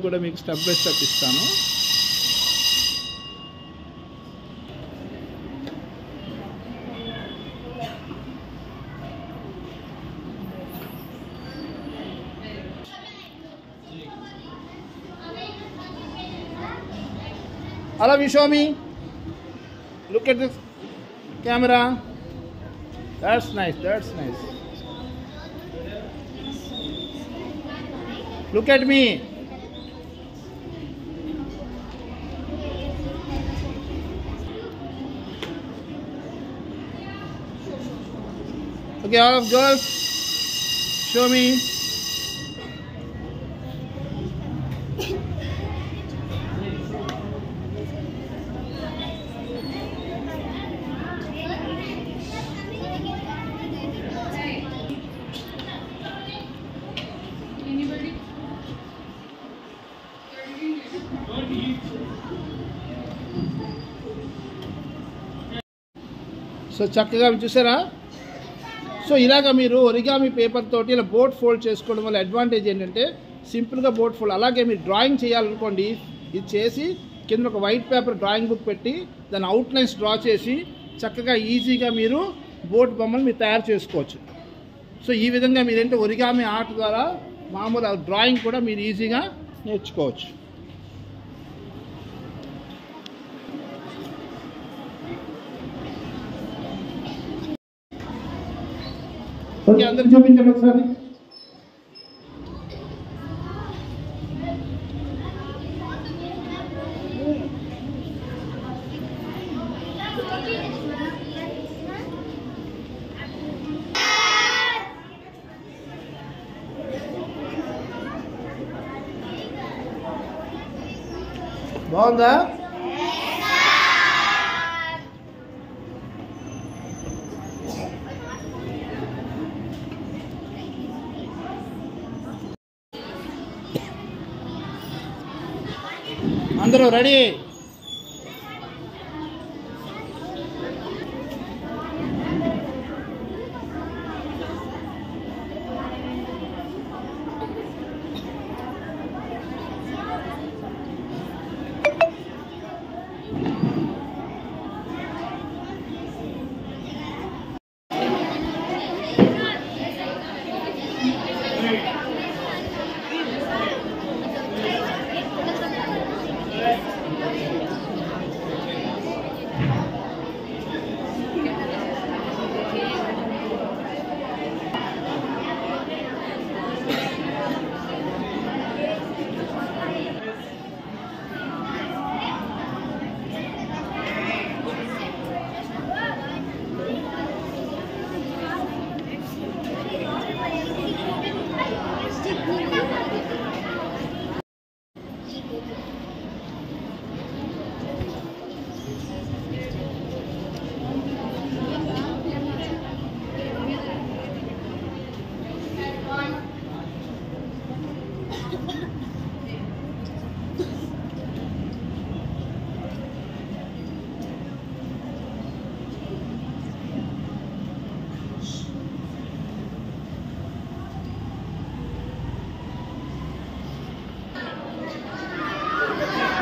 కూడా మీకు step by step ఇస్తాను. Hello Vishomi, look at this camera. That's nice, that's nice. Look at me. Okay, all of girls, show me. So చక్కగా చూసారా. So ఇలాగ మీరు origami paper తోటి ఇలా బోర్డ్ ఫోల్డ్ చేసుకోవడం వల్ల అడ్వాంటేజ్ ఏంటంటే సింపుల్గా బోర్డ్ ఫోల్డ్. అలాగే మీరు డ్రాయింగ్ చేయాలనుకోండి, ఇది చేసి కింద ఒక వైట్ పేపర్ డ్రాయింగ్ బుక్ పెట్టి దాని అవుట్లైన్స్ డ్రా చేసి చక్కగా ఈజీగా మీరు బోర్డ్ బొమ్మలు మీరు తయారు చేసుకోవచ్చు. సో ఈ విధంగా మీరేంటే ఒరిగామి ఆర్ట్ ద్వారా మామూలు డ్రాయింగ్ కూడా మీరు ఈజీగా నేర్చుకోవచ్చు. ఓకే, అందరు చూపించండి ఒకసారి. బాగుందా? అందరూ రెడీ?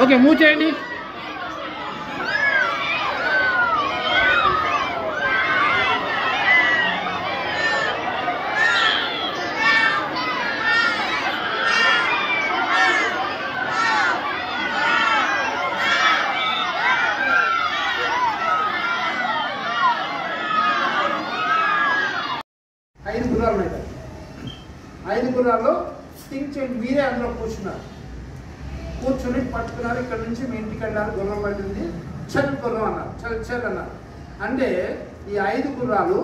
ఓకే, మూవ్ చేయండి. ఐదు గుర్రాలు ఉన్నాయి. ఐదు గుర్రాల్లో థింక్ చేయండి, మీరే అందులో కూర్చున్నారు. కూర్చొని పట్టుకున్నారు. ఇక్కడ నుంచి మీ ఇంటికి వెళ్ళారు, గుర్రం పట్టింది, చల్ గుర్రం అన్నారు, చల్ చల్ అన్నారు. అంటే ఈ ఐదు గుర్రాలు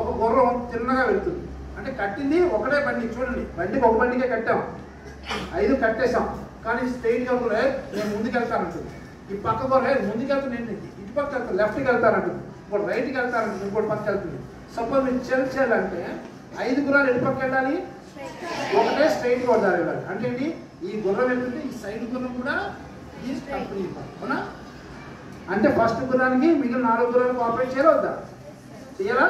ఒక గుర్రం తిన్నగా వెళ్తుంది. అంటే కట్టింది ఒకటే బండి. చూడండి, బండికి ఒక బండికే కట్టాం, ఐదు కట్టేసాం. కానీ స్ట్రైట్గా కూడా నేను ముందుకు వెళ్తానంటుంది. ఈ పక్క గుర్ర ముందుకు వెళ్తాను, నేను ఇటు పక్క వెళ్తాను, లెఫ్ట్కి వెళ్తానంటుంది, ఇంకోటి రైట్కి వెళ్తానంటుంది, ఇంకోటి పక్క వెళ్తుంది. సపోజ్ మీరు చల్ చల్ అంటే ఐదు గుర్రాలు ఎటు పక్క వెళ్ళాలి, ఒకటే స్ట్రైట్గా వెళ్ళాలి. అంటే ఏంటి, ఈ గుర్రం వెళ్తుంటే ఈ సైడ్ గుర్రం కూడా ఈ కంపెనీ అవునా. అంటే ఫస్ట్ గుర్రానికి మిగిలిన 4 గుర్రాలు కోఆపరేట్ చేయాలి వద్దా, చేయాలా?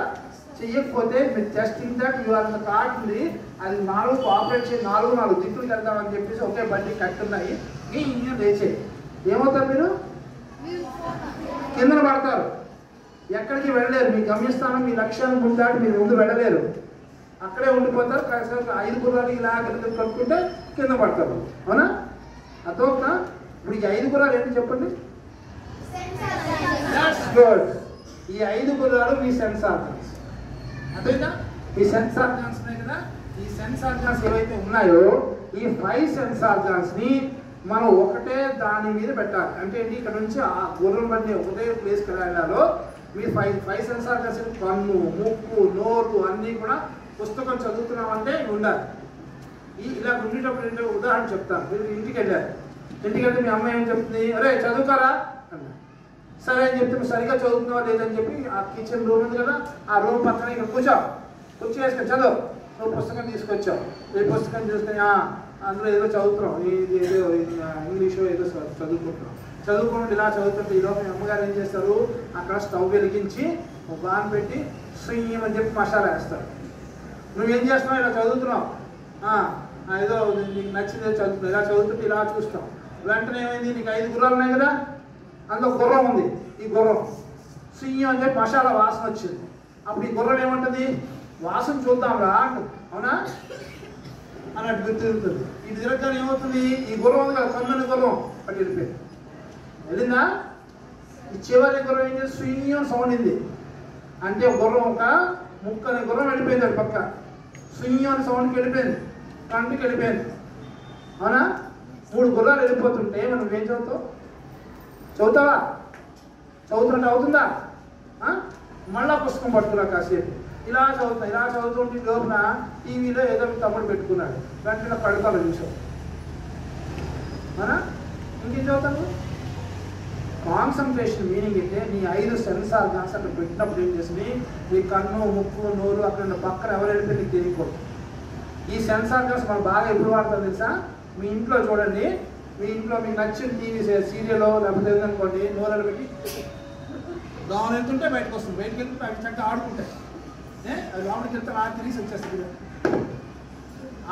చెయ్యకపోతే మీరు testing that you are the card ఉంది, అది 4 ఆపరేట్ చేసి 4 దిక్కులు వెళ్దామని చెప్పేసి ఒకే బండి కట్టున్నాయి, ఈ ఇంజిన్ లేచే ఏమవుతారు మీరు కిందన పడతారు, ఎక్కడికి వెళ్ళలేరు. మీ గమ్యస్థానం మీ లక్ష్యాన్ని ముందు దాటి మీరు ముందు వెళ్ళలేరు, అక్కడే ఉండిపోతారు. 5 గుర్రాలు ఇలా కట్టుకుంటే కింద పడతారు. అవునా? అదొక ఇప్పుడు ఈ 5 గుర్రాలు ఏంటి చెప్పండి? గుడ్. ఈ 5 గుర్రాలు మీ సెన్స్ ఆర్గాన్స్. అదేనా ఈ సెన్స్ ఆర్గాన్స్ ఉన్నాయి కదా, ఈ సెన్స్ ఆర్గాన్స్ ఏవైతే ఉన్నాయో ఈ 5 సెన్స్ ఆర్గాన్స్ ని మనం ఒకటే దాని మీద పెట్టాలి. అంటే ఇక్కడ నుంచి ఆ గుర్రం బండి ఒకటే ప్లేస్కి వెళ్ళాలో మీ 5 సెన్స్ ఆర్గాన్స్, కన్ను, ముక్కు, నోరు అన్నీ కూడా పుస్తకం చదువుతున్నామంటే ఉండాలి. ఇలా ఉండేటప్పుడు ఏంటో ఉదాహరణ చెప్తాను. మీరు ఇంటికి వెళ్ళారు, ఇంటికి వెళ్తే మీ అమ్మాయి ఏం చెప్తుంది, అరే చదువుతారా అన్నా. సరే అని చెప్తే నువ్వు సరిగ్గా చదువుతున్నావా లేదని చెప్పి ఆ కిచెన్ రూమ్ ఉంది కదా, ఆ రూమ్ పక్కన ఇక్కడ కూర్చో వేసుకొని చదువు. నువ్వు పుస్తకం తీసుకొచ్చావు, ఈ పుస్తకం తీసుకొని అందులో ఏదో చదువుతున్నావు, ఏదో ఇంగ్లీషో ఏదో చదువుకుంటూ ఇలా చదువుతుంటే ఈలోపు మీ అమ్మగారు ఏం చేస్తారు, అక్కడ స్టవ్ వెలిగించి బాన్ పెట్టి స్విమ్ అని చెప్పి మసాలా వేస్తారు. నువ్వేం చేస్తున్నావు, ఇలా చదువుతున్నావు, ఏదో నీకు నచ్చింది చదువుతున్నావు, ఇలా చదువుతుంటే ఇలా చూస్తావు. వెంటనే ఏమైంది, నీకు 5 గుర్రాలు ఉన్నాయి కదా, అందులో గుర్రం ఉంది, ఈ గుర్రం స్విమ్ అని చెప్పి మసాలా వాసన వచ్చింది. అప్పుడు ఈ గుర్రం ఏమంటుంది, వాసన చూద్దాంరా అంటుంది. అవునా అన్నట్టు గుర్తిరుగుతుంది. ఇది తిరగగానే ఏమవుతుంది, ఈ గుర్రం ఉంది కదా, కన్నుని గుర్రం అటు వెళ్ళిపోయింది. వెళ్ళిందా? ఈ చివరి గుర్రం ఏం చేసి స్విమ్ సౌండ్ ఉంది అంటే గుర్రం ఒక ముక్కని గుర్రం వెళ్ళిపోయింది, అది పక్క స్విమ్ అని సౌండ్కి వెళ్ళిపోయింది, కంటికి వెళ్ళిపోయింది. అవునా? 3 గుర్రాలు వెళ్ళిపోతుంటే మనం ఏం చదువుతావు? చదువుతావా? చదువుతున్నట్టు అవుతుందా? మళ్ళా పుస్తకం పట్టుకున్నా కాసేపు ఇలా చదువుతుంటే లోపల టీవీలో ఏదో తమ్ముడు పెట్టుకున్నాడు, వెంటనే పడతాను చూసావు. అవునా? ఇంకేం చదువుతాను? కాన్సన్ట్రేషన్ మీనింగ్ అయితే నీ 5 సెన్స్ ఆర్గాన్స్ అక్కడ పెట్టినప్పుడు ఏం చేసింది, నీ కన్ను, ముక్కు, నోరు అక్కడ పక్కన ఎవరు వెళ్తే నీకు తెలియకూడదు. ఈ సెన్స్ ఆర్గాన్స్ మనం బాగా ఎప్పుడు వాడతాం తెలుసా? మీ ఇంట్లో చూడండి, మీ ఇంట్లో మీకు నచ్చిన టీవీ సీరియల్ లేకపోతే అనుకోండి, నోరలు పెట్టి లోన్ వెళ్తుంటే బయటకు వస్తుంది, బయటకు వెళ్తుంటే అవి చక్కగా ఆడుకుంటాయి, అది లోపలికి వెళ్తే నాకు తిరిగి వచ్చేస్తుంది.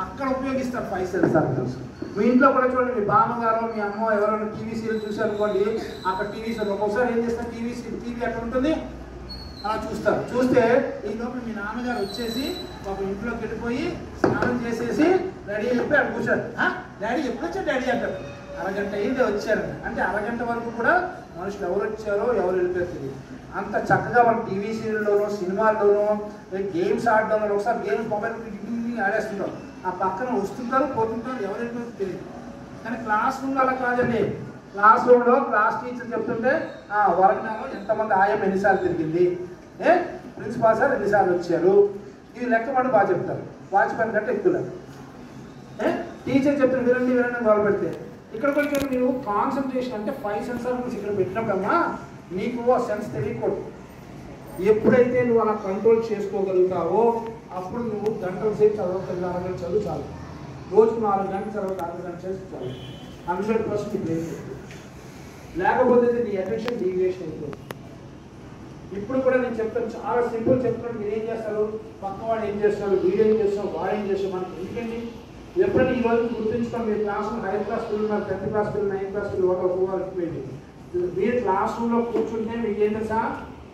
అక్కడ ఉపయోగిస్తారు 5 సెన్స్ ఆర్గాన్స్. మీ ఇంట్లో కూడా చూడండి, మీ బామ్మగారు మీ అమ్మ ఎవరైనా టీవీ సీరియల్ చూసారనుకోండి, అక్కడ టీవీ సీరియల్ ఒక్కొక్కసారి ఏం చేస్తారు, టీవీ ఎక్కడ ఉంటుంది అలా చూస్తారు. చూస్తే ఈ లోపల మీ నాన్నగారు వచ్చేసి ఒక ఇంట్లోకి వెళ్ళిపోయి స్నానం చేసేసి రెడీ అయిపోయి అక్కడ కూర్చోరు. డాడీ ఎప్పుడు వచ్చారు డాడీ అంటారు. అరగంట అయిందే వచ్చారు అంటే అరగంట వరకు కూడా మనుషులు ఎవరు వచ్చారో ఎవరు వెళ్ళిపోయారు తెలియదు. అంత చక్కగా మన టీవీ సీరియల్లోనో సినిమాల్లోనో గేమ్స్ ఆడడంలో ఒకసారి గేమ్స్ మొబైల్ ఆడేస్తుంటాం, ఆ పక్కన వస్తుంటారు పోతుంటారు, ఎవరు వెళ్ళిపోతుందో తెలియదు. కానీ క్లాస్ రూమ్లో అలా కాదండి. క్లాస్ రూమ్లో క్లాస్ టీచర్ చెప్తుంటే వరండాలో ఎంతమంది ఆయం ఎన్నిసార్లు తిరిగింది, ప్రిన్సిపాల్ సార్ ఎన్నిసార్లు వచ్చారు, ఇవి లెక్క మనం బాగా చెప్తారు. వాచ్మెన్ కంటే ఎక్కువ టీచర్ చెప్తే వినండి మొదలు పెడితే ఇక్కడ కొంచెం మీరు కాన్సన్ట్రేషన్ అంటే 5 సెన్స్ ఆర్గాన్స్ ఇక్కడ పెట్టినప్పుడమ్మా నీకు ఆ సెన్స్ తెలియకూడదు. ఎప్పుడైతే నువ్వు అలా కంట్రోల్ చేసుకోగలుగుతావో అప్పుడు నువ్వు గంటల సేపు చదవగలిగిన 4 గంటలు చదువు చాలు. రోజుకు 4 గంటలు చదవ 4 గంటలు చేసి చాలు. 100% బ్రెయిన్ అవుతుంది. లేకపోతే నీ అటెన్షన్ డీవియేషన్ అవుతుంది. ఇప్పుడు కూడా నేను చెప్తాను, చాలా సింపుల్ చెప్తున్నాను. మీరు ఏం చేస్తారు, పక్కవాడు ఏం చేస్తారు, వీడు ఏం చేస్తాం, వాడు ఏం చేస్తాం, మనకి ఎందుకండి ఎప్పుడైనా ఈ రోజు గుర్తుంచుకోండి. మీరు క్లాస్ హైయర్ క్లాస్ పిల్లలు, 10th క్లాస్ పిల్లలు, 9th క్లాస్ పిల్లలు ఒకటి మీరు క్లాస్ రూమ్లో కూర్చుంటే మీకు ఏం తెలుసా,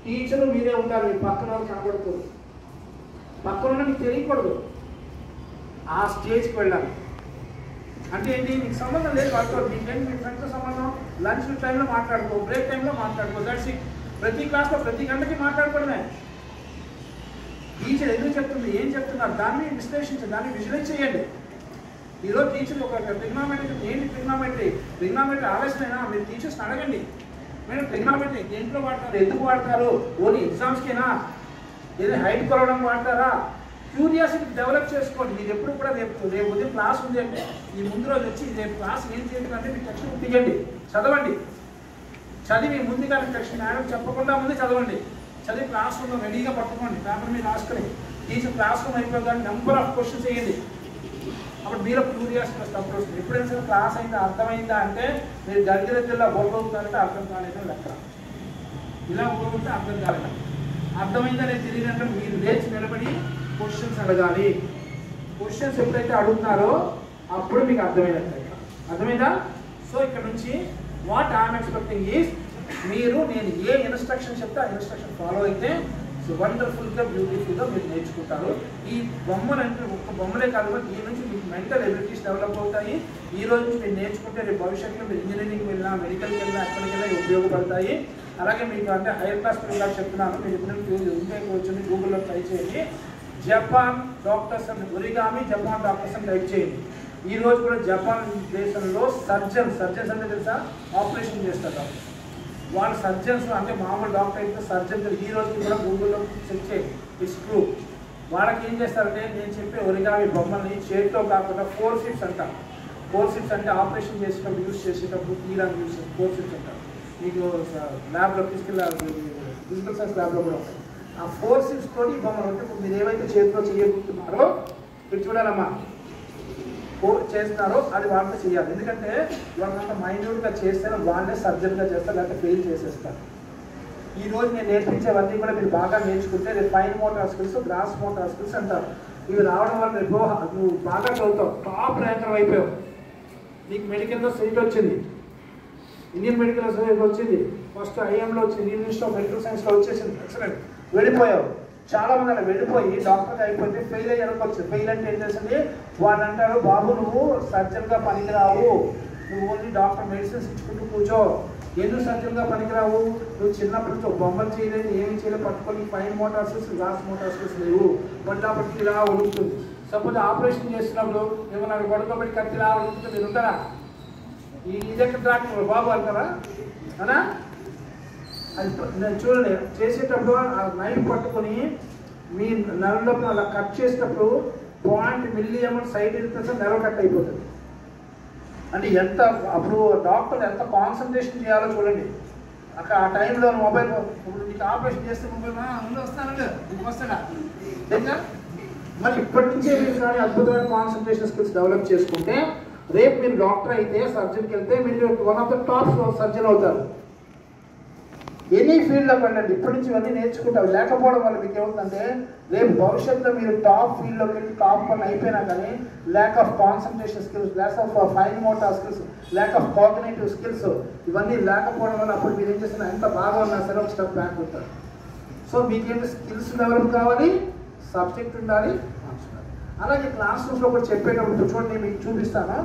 టీచరు మీరే ఉంటారు, మీ పక్కన వాళ్ళు కనబడుతుంది. పక్కన మీకు తెలియకూడదు. ఆ స్టేజ్కి వెళ్ళాలి అంటే ఏంటి, మీకు సంబంధం లేదు వాళ్ళతో, మీకేంటి మీ ఫ్రెండ్తో సంబంధం. లంచ్ టైంలో మాట్లాడుకో, బ్రేక్ టైంలో మాట్లాడుకో, దట్స్ ఇట్. ప్రతి క్లాస్లో ప్రతి గంటకి మాట్లాడుకోవడమే. టీచర్ ఎందుకు చెప్తుంది, ఏం చెప్తున్నారు దాన్ని విశ్లేషించండి, దాన్ని విజువలైజ్ చేయండి. ఈరోజు టీచర్ ఒక ట్రిగ్నామెట్రీ ఏంటి, ట్రిగ్నామెట్రీ ఆలోచన మీరు టీచర్స్ని అడగండి. మీరు ట్రిగ్నామెట్రీ దేంట్లో వాడతారు, ఎందుకు వాడతారు, ఓన్లీ ఎగ్జామ్స్కేనా, ఏదైనా హైట్ కొలవడం వాడతారా, క్యూరియాసిటీ డెవలప్ చేసుకోండి. మీరు ఎప్పుడు కూడా రేపు ఉదయం క్లాస్ ఉంది అంటే ఈ ముందు రోజు వచ్చి రేపు క్లాస్ ఏం చేయాలంటే మీరు టెక్స్ట్ బుక్ తీయండి, చదవండి. చదివి ముందుగా టెక్స్ట్ మేడం చెప్పకుండా ముందు చదవండి. చదివి క్లాస్ రూమ్లో రెడీగా పట్టుకోండి, పేపర్ మీద రాసుకొని టీచర్ క్లాస్ రూమ్ అయిపోయిందని నెంబర్ ఆఫ్ క్వశ్చన్స్ వేయండి. అప్పుడు మీరు క్యూరియాసిటీ అప్పుడు వస్తుంది. ఎప్పుడైనా సరే క్లాస్ అయిందా అర్థమైందా అంటే మీరు గడిగిన జిల్లా బొర్రవుతారంటే అర్థం కాలేదని లెక్క, ఇలా ఊరుకుంటే అర్థం కాలేదు. అర్థమైందా నేను తెలియదంటే మీరు లేచి నిలబడి క్వశ్చన్స్ అడగాలి. క్వశ్చన్స్ ఎప్పుడైతే అడుగుతున్నారో అప్పుడు మీకు అర్థమైనట్టు. అర్థమైందా? సో ఇక్కడ నుంచి వాట్ ఐఎమ్ ఎక్స్పెక్టింగ్ ఈజ్ మీరు నేను ఏ ఇన్స్ట్రక్షన్ చెప్తే ఆ ఇన్స్ట్రక్షన్ ఫాలో అయితే సో వండర్ఫుల్గా బ్యూటిఫుల్గా మీరు నేర్చుకుంటారు. ఈ బొమ్మలు అంటే ఒక్క బొమ్మలే కాదు, ఈ నుంచి మీకు మెంటల్ ఎబిలిటీస్ డెవలప్ అవుతాయి. ఈ రోజు నుంచి మీరు నేర్చుకుంటే రేపు భవిష్యత్తులో మీరు ఇంజనీరింగ్కి వెళ్ళినా మెడికల్కి వెళ్ళినా ఎక్కడికి వెళ్ళినా ఉపయోగపడతాయి. అలాగే మీకు అంటే హైయర్ క్లాస్ పిల్లలు చెప్తున్నాను, మీరు ఎప్పుడు ఇండియాకి వచ్చి గూగుల్లో ట్రై చేయండి. Japan doctors and origami Japan doctors అని టైప్ చేయండి. ఈ రోజు కూడా జపాన్ దేశంలో సర్జన్స్ అంటే తెలుసా, ఆపరేషన్ చేస్తారు. వాళ్ళ సర్జన్స్ అంటే మామూలు డాక్టర్ అయితే సర్జన్ ఈ రోజు కూడా గూగుల్లో చెక్ చేయండి, ఇట్స్ ట్రూ. వాళ్ళకి ఏం చేస్తారంటే నేను చెప్పే ఒరిగామి బొమ్మల్ని చేతితో కాకుండా 4 షిప్స్ అంటారు. 4 షిప్స్ అంటే ఆపరేషన్ చేసేటప్పుడు యూజ్ చేసేటప్పుడు తీయడానికి యూజ్ చేసే 4 షిప్స్ అంటారు. మీకు ల్యాబ్లో ఫిజికల్ సైన్స్ ల్యాబ్లో కూడా ఉంటాయి. ఆ 4 షిప్స్ తోటి బొమ్మలు అంటే మీరు ఏవైతే చేతితో చేయబోతున్నారో మీరు చూడాలమ్మా చేస్తున్నారో అది వాళ్ళతో చేయాలి. ఎందుకంటే వాళ్ళంత మైన్యూట్గా చేస్తేనే వాళ్ళే సర్జన్గా చేస్తారు, లేకపోతే ఫెయిల్ చేసేస్తారు. ఈ రోజు నేను నేర్పించేవన్నీ కూడా మీరు బాగా నేర్చుకుంటే రేపు fine motor skills, gross motor skills అంటారు. ఇవి రావడం వల్ల రేపు నువ్వు బాగా చదువుతావు, టాప్ ర్యాంకర్ అయిపోయావు, నీకు మెడికల్లో సీట్ వచ్చింది, ఇండియన్ మెడికల్ అసోసియేషన్ వచ్చింది, ఫస్ట్ ఐఎంలో వచ్చింది, ఇండియన్ ఇన్స్టిట్యూట్ ఆఫ్ మెడికల్ సైన్స్లో వచ్చేసింది, ఎక్సలెంట్. వెళ్ళిపోయావు. చాలా మంది అలా వెళ్ళిపోయి డాక్టర్గా అయిపోతే ఫెయిల్ అయ్యి అనుకోవచ్చు. ఫెయిల్ అంటే ఏం చేస్తుంది, వాళ్ళు అంటారు బాబు నువ్వు సర్జన్గా పనికిరావు, నువ్వు ఓన్లీ డాక్టర్ మెడిసిన్స్ ఇచ్చుకుంటూ కూర్చో. ఎందుకు సర్జన్గా పనికిరావు, నువ్వు చిన్నప్పటి నుంచి బొమ్మలు చేయలేదు, ఏమి చేయలేదు, పట్టుకొని fine motor skills, gross motor skills లేవు, పట్టినప్పటికీ ఇలా ఉడుకుతుంది. సపోజ్ ఆపరేషన్ చేస్తున్నప్పుడు ఏమో నాకు పడుకోబెట్టి కత్తి ఇలా ఉడుకుతుంది, మీరు ఉంటారా? ఇదెక్కడ డాక్టర్ బాబు అంటారా అనా? అది నేను చూడండి, చేసేటప్పుడు ఆ నైఫ్ పట్టుకొని మీ నెలలోకి అలా కట్ చేసేటప్పుడు 0.1 సైడ్ వెళ్తే నెల కట్ అయిపోతుంది. అంటే ఎంత అప్పుడు డాక్టర్ ఎంత కాన్సన్ట్రేషన్ చేయాలో చూడండి. అక్కడ ఆ టైంలో మొబైల్ ఇప్పుడు నీకు ఆపరేషన్ చేస్తే మొబైల్ ముందు వస్తానండి నీకు వస్తాడా తెలుసా? మరి ఇప్పటి నుంచే మీరు కానీ అద్భుతమైన కాన్సన్ట్రేషన్ స్కిల్స్ డెవలప్ చేసుకుంటే రేపు మీరు డాక్టర్ అయితే సర్జన్కి వెళ్తే మీరు one of the top surgeon అవుతారు. ఎనీ ఫీల్డ్లోకి వెళ్ళండి, ఇప్పటి నుంచి ఇవన్నీ నేర్చుకుంటారు. లేకపోవడం వల్ల మీకు ఏమవుతుందంటే రేపు భవిష్యత్తులో మీరు టాప్ ఫీల్డ్లోకి వెళ్ళి టాప్ పని అయిపోయినా కానీ lack of concentration skills, lack of fine motor skills, lack of cognitive skills ఇవన్నీ లేకపోవడం వల్ల అప్పుడు మీరు ఏం చేస్తున్నా ఎంత బాగా ఉన్నా సరే ఒక స్టెప్ బ్యాక్ ఉంటారు. సో మీకేంటి స్కిల్స్ డెవలప్ కావాలి, సబ్జెక్ట్ ఉండాలి, మార్క్స్ ఉండాలి. అలాగే క్లాస్ రూమ్లో కూడా చెప్పేటప్పుడు చూడండి మీకు చూపిస్తాను.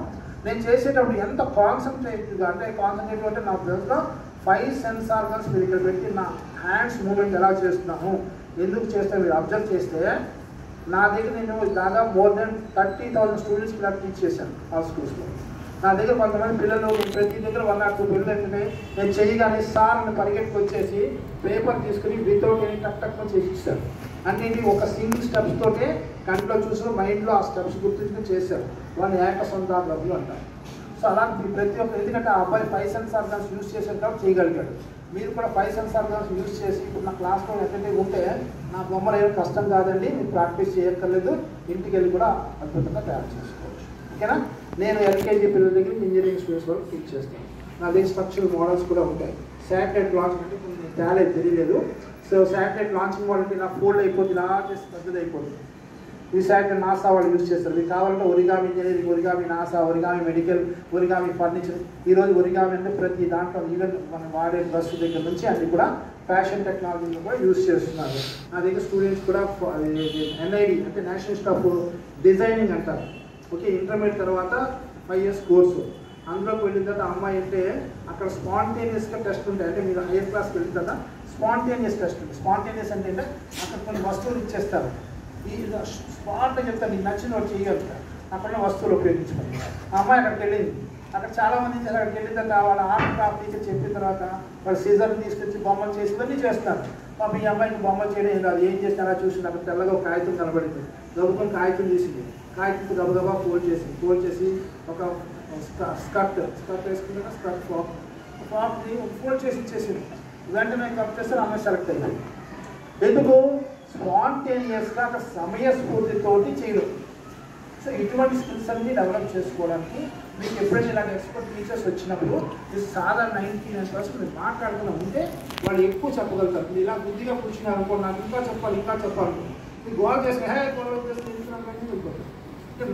నేను చేసేటప్పుడు ఎంత కాన్సన్ట్రేటివ్గా అంటే కాన్సన్ట్రేటివ్ అంటే నా బ్రెయిన్లో 5 సెన్స్ ఆర్గన్స్ మీరు ఇక్కడ పెట్టి నా హ్యాండ్స్ మూమెంట్ ఎలా చేస్తున్నాను, ఎందుకు చేస్తే మీరు అబ్జర్వ్ చేస్తే నా దగ్గర నేను దాదాపు మోర్ దెన్ 30,000 స్టూడెంట్స్కి ఇలా టీచ్ చేశాను ఆ స్కూల్స్లో. నా దగ్గర కొంతమంది పిల్లలు ప్రతి దగ్గర 1 or 2 పిల్లలు ఏంటంటే నేను చేయగానే సార్ అని పరిగెట్టుకు వచ్చేసి పేపర్ తీసుకుని వితౌట్ ఎనీ టక్ చేసి ఇస్తారు. అంటే ఇది ఒక సింగిల్ స్టెప్స్ తోటే కంట్లో చూసిన మైండ్లో ఆ స్టెప్స్ గుర్తుంచుకుని చేశారు. వాళ్ళు ఏకసంతాగ్రములు అంటారు. సో అలా ప్రతి ఒక్క ఎందుకంటే ఆ అబ్బాయి 5 సెన్స్ ఆర్గన్స్ యూజ్ చేసేటప్పుడు చేయగలిగాడు. మీరు కూడా 5 సెన్స్ ఆర్గన్స్ యూజ్ చేసి ఇప్పుడు నా క్లాస్లో ఎక్కడైతే ఉంటే నా బొమ్మలు ఏం కష్టం కాదండి, మీరు ప్రాక్టీస్ చేయక్కర్లేదు, ఇంటికి వెళ్ళి కూడా అద్భుతంగా తయారు చేసుకోవచ్చు. ఓకేనా? నేను ఎల్కేజీ పిల్లల దగ్గర ఇంజనీరింగ్ స్టూడెంట్స్ వరకు టీచ్ చేస్తాను. నా దగ్గర స్ట్రక్చరల్ మోడల్స్ కూడా ఉంటాయి. శాటిలైట్ లాంచ్ అంటే కొంచెం తేలేదు తెలియలేదు. సో శాటిలైట్ లాంచింగ్ మోడల్ అంటే ఇలా ఫోల్డ్ అయిపోతుంది, ఇలా చేసి పెద్దది అయిపోతుంది. ఈ శాటిలైట్ నాసా వాళ్ళు యూజ్ చేస్తారు. మీకు కావాలంటే origami engineering, origami NASA, origami medical, origami furniture. ఈరోజు ఒరిగామి అంటే ప్రతి దాంట్లో ఈవెన్ మనం వాడే డ్రెస్ దగ్గర నుంచి అన్ని కూడా ఫ్యాషన్ టెక్నాలజీని కూడా యూజ్ చేస్తున్నారు. నా దగ్గర స్టూడెంట్స్ కూడా NID అంటే నేషనల్ ఇన్స్టిట్యూట్ ఆఫ్ డిజైనింగ్ అంటారు. ఓకే, ఇంటర్మీడియట్ తర్వాత 5 years కోర్సు. అందులోకి వెళ్ళిన తర్వాత అమ్మాయి అంటే అక్కడ స్పాంటేనియస్గా టెస్ట్ ఉంటాయి. అంటే మీరు హైయర్ క్లాస్కి వెళ్ళిన తర్వాత స్పాంటేనియస్ టెస్ట్ ఉంటుంది. స్పాంటేనియస్ అంటే అక్కడ కొన్ని వస్తువులు ఇచ్చేస్తారు. ఈ స్పాట్లో చెప్తాను నీకు నచ్చిన వాడు చేయగలుగుతారు. అక్కడ వస్తువులు ఉపయోగించుకోండి. ఆ అమ్మాయి అక్కడికి వెళ్ళింది. అక్కడ చాలామంది అక్కడికి వెళ్ళిన తర్వాత వాళ్ళ ఆర్ట్ క్రాఫ్ట్ టీచర్ చెప్పిన తర్వాత వాళ్ళు సీజర్ తీసుకొచ్చి బొమ్మలు చేసి ఇవన్నీ చేస్తారు. పాప ఈ అమ్మాయికి బొమ్మలు చేయడం ఏం రాదు. ఏం చేస్తారా చూసింది, అక్కడ తెల్లగా ఒక కాగితం కనబడింది. గబుకొని కాగితం తీసింది. కాగితం గబగబా ఫోల్డ్ చేసి ఒక స్కర్ట్ వేసుకుంటే స్కర్ట్ ఫ్రాక్ని ఫోల్డ్ చేసి ఇచ్చేసింది. వెంటనే కట్ చేస్తే అమ్మాయి సెలెక్ట్ అయింది. ఎందుకు? స్పాంటేనియస్గా అక్కడ సమయస్ఫూర్తితోటి చేయడం. సో ఇటువంటి స్కిల్స్ అన్ని డెవలప్ చేసుకోవడానికి మీకు ఎప్పుడైనా ఇలాంటి ఎక్స్పర్ట్ టీచర్స్ వచ్చినప్పుడు మీరు సాధారణ 99% మీరు మాట్లాడుతూ ఉంటే వాళ్ళు ఎక్కువ చెప్పగలుగుతారు. మీరు ఇలా బుద్ధిగా కూర్చున్నారు అనుకో, నాకు ఇంకా చెప్పాలి మీరు గోల్ చేసి గొడవ చేసి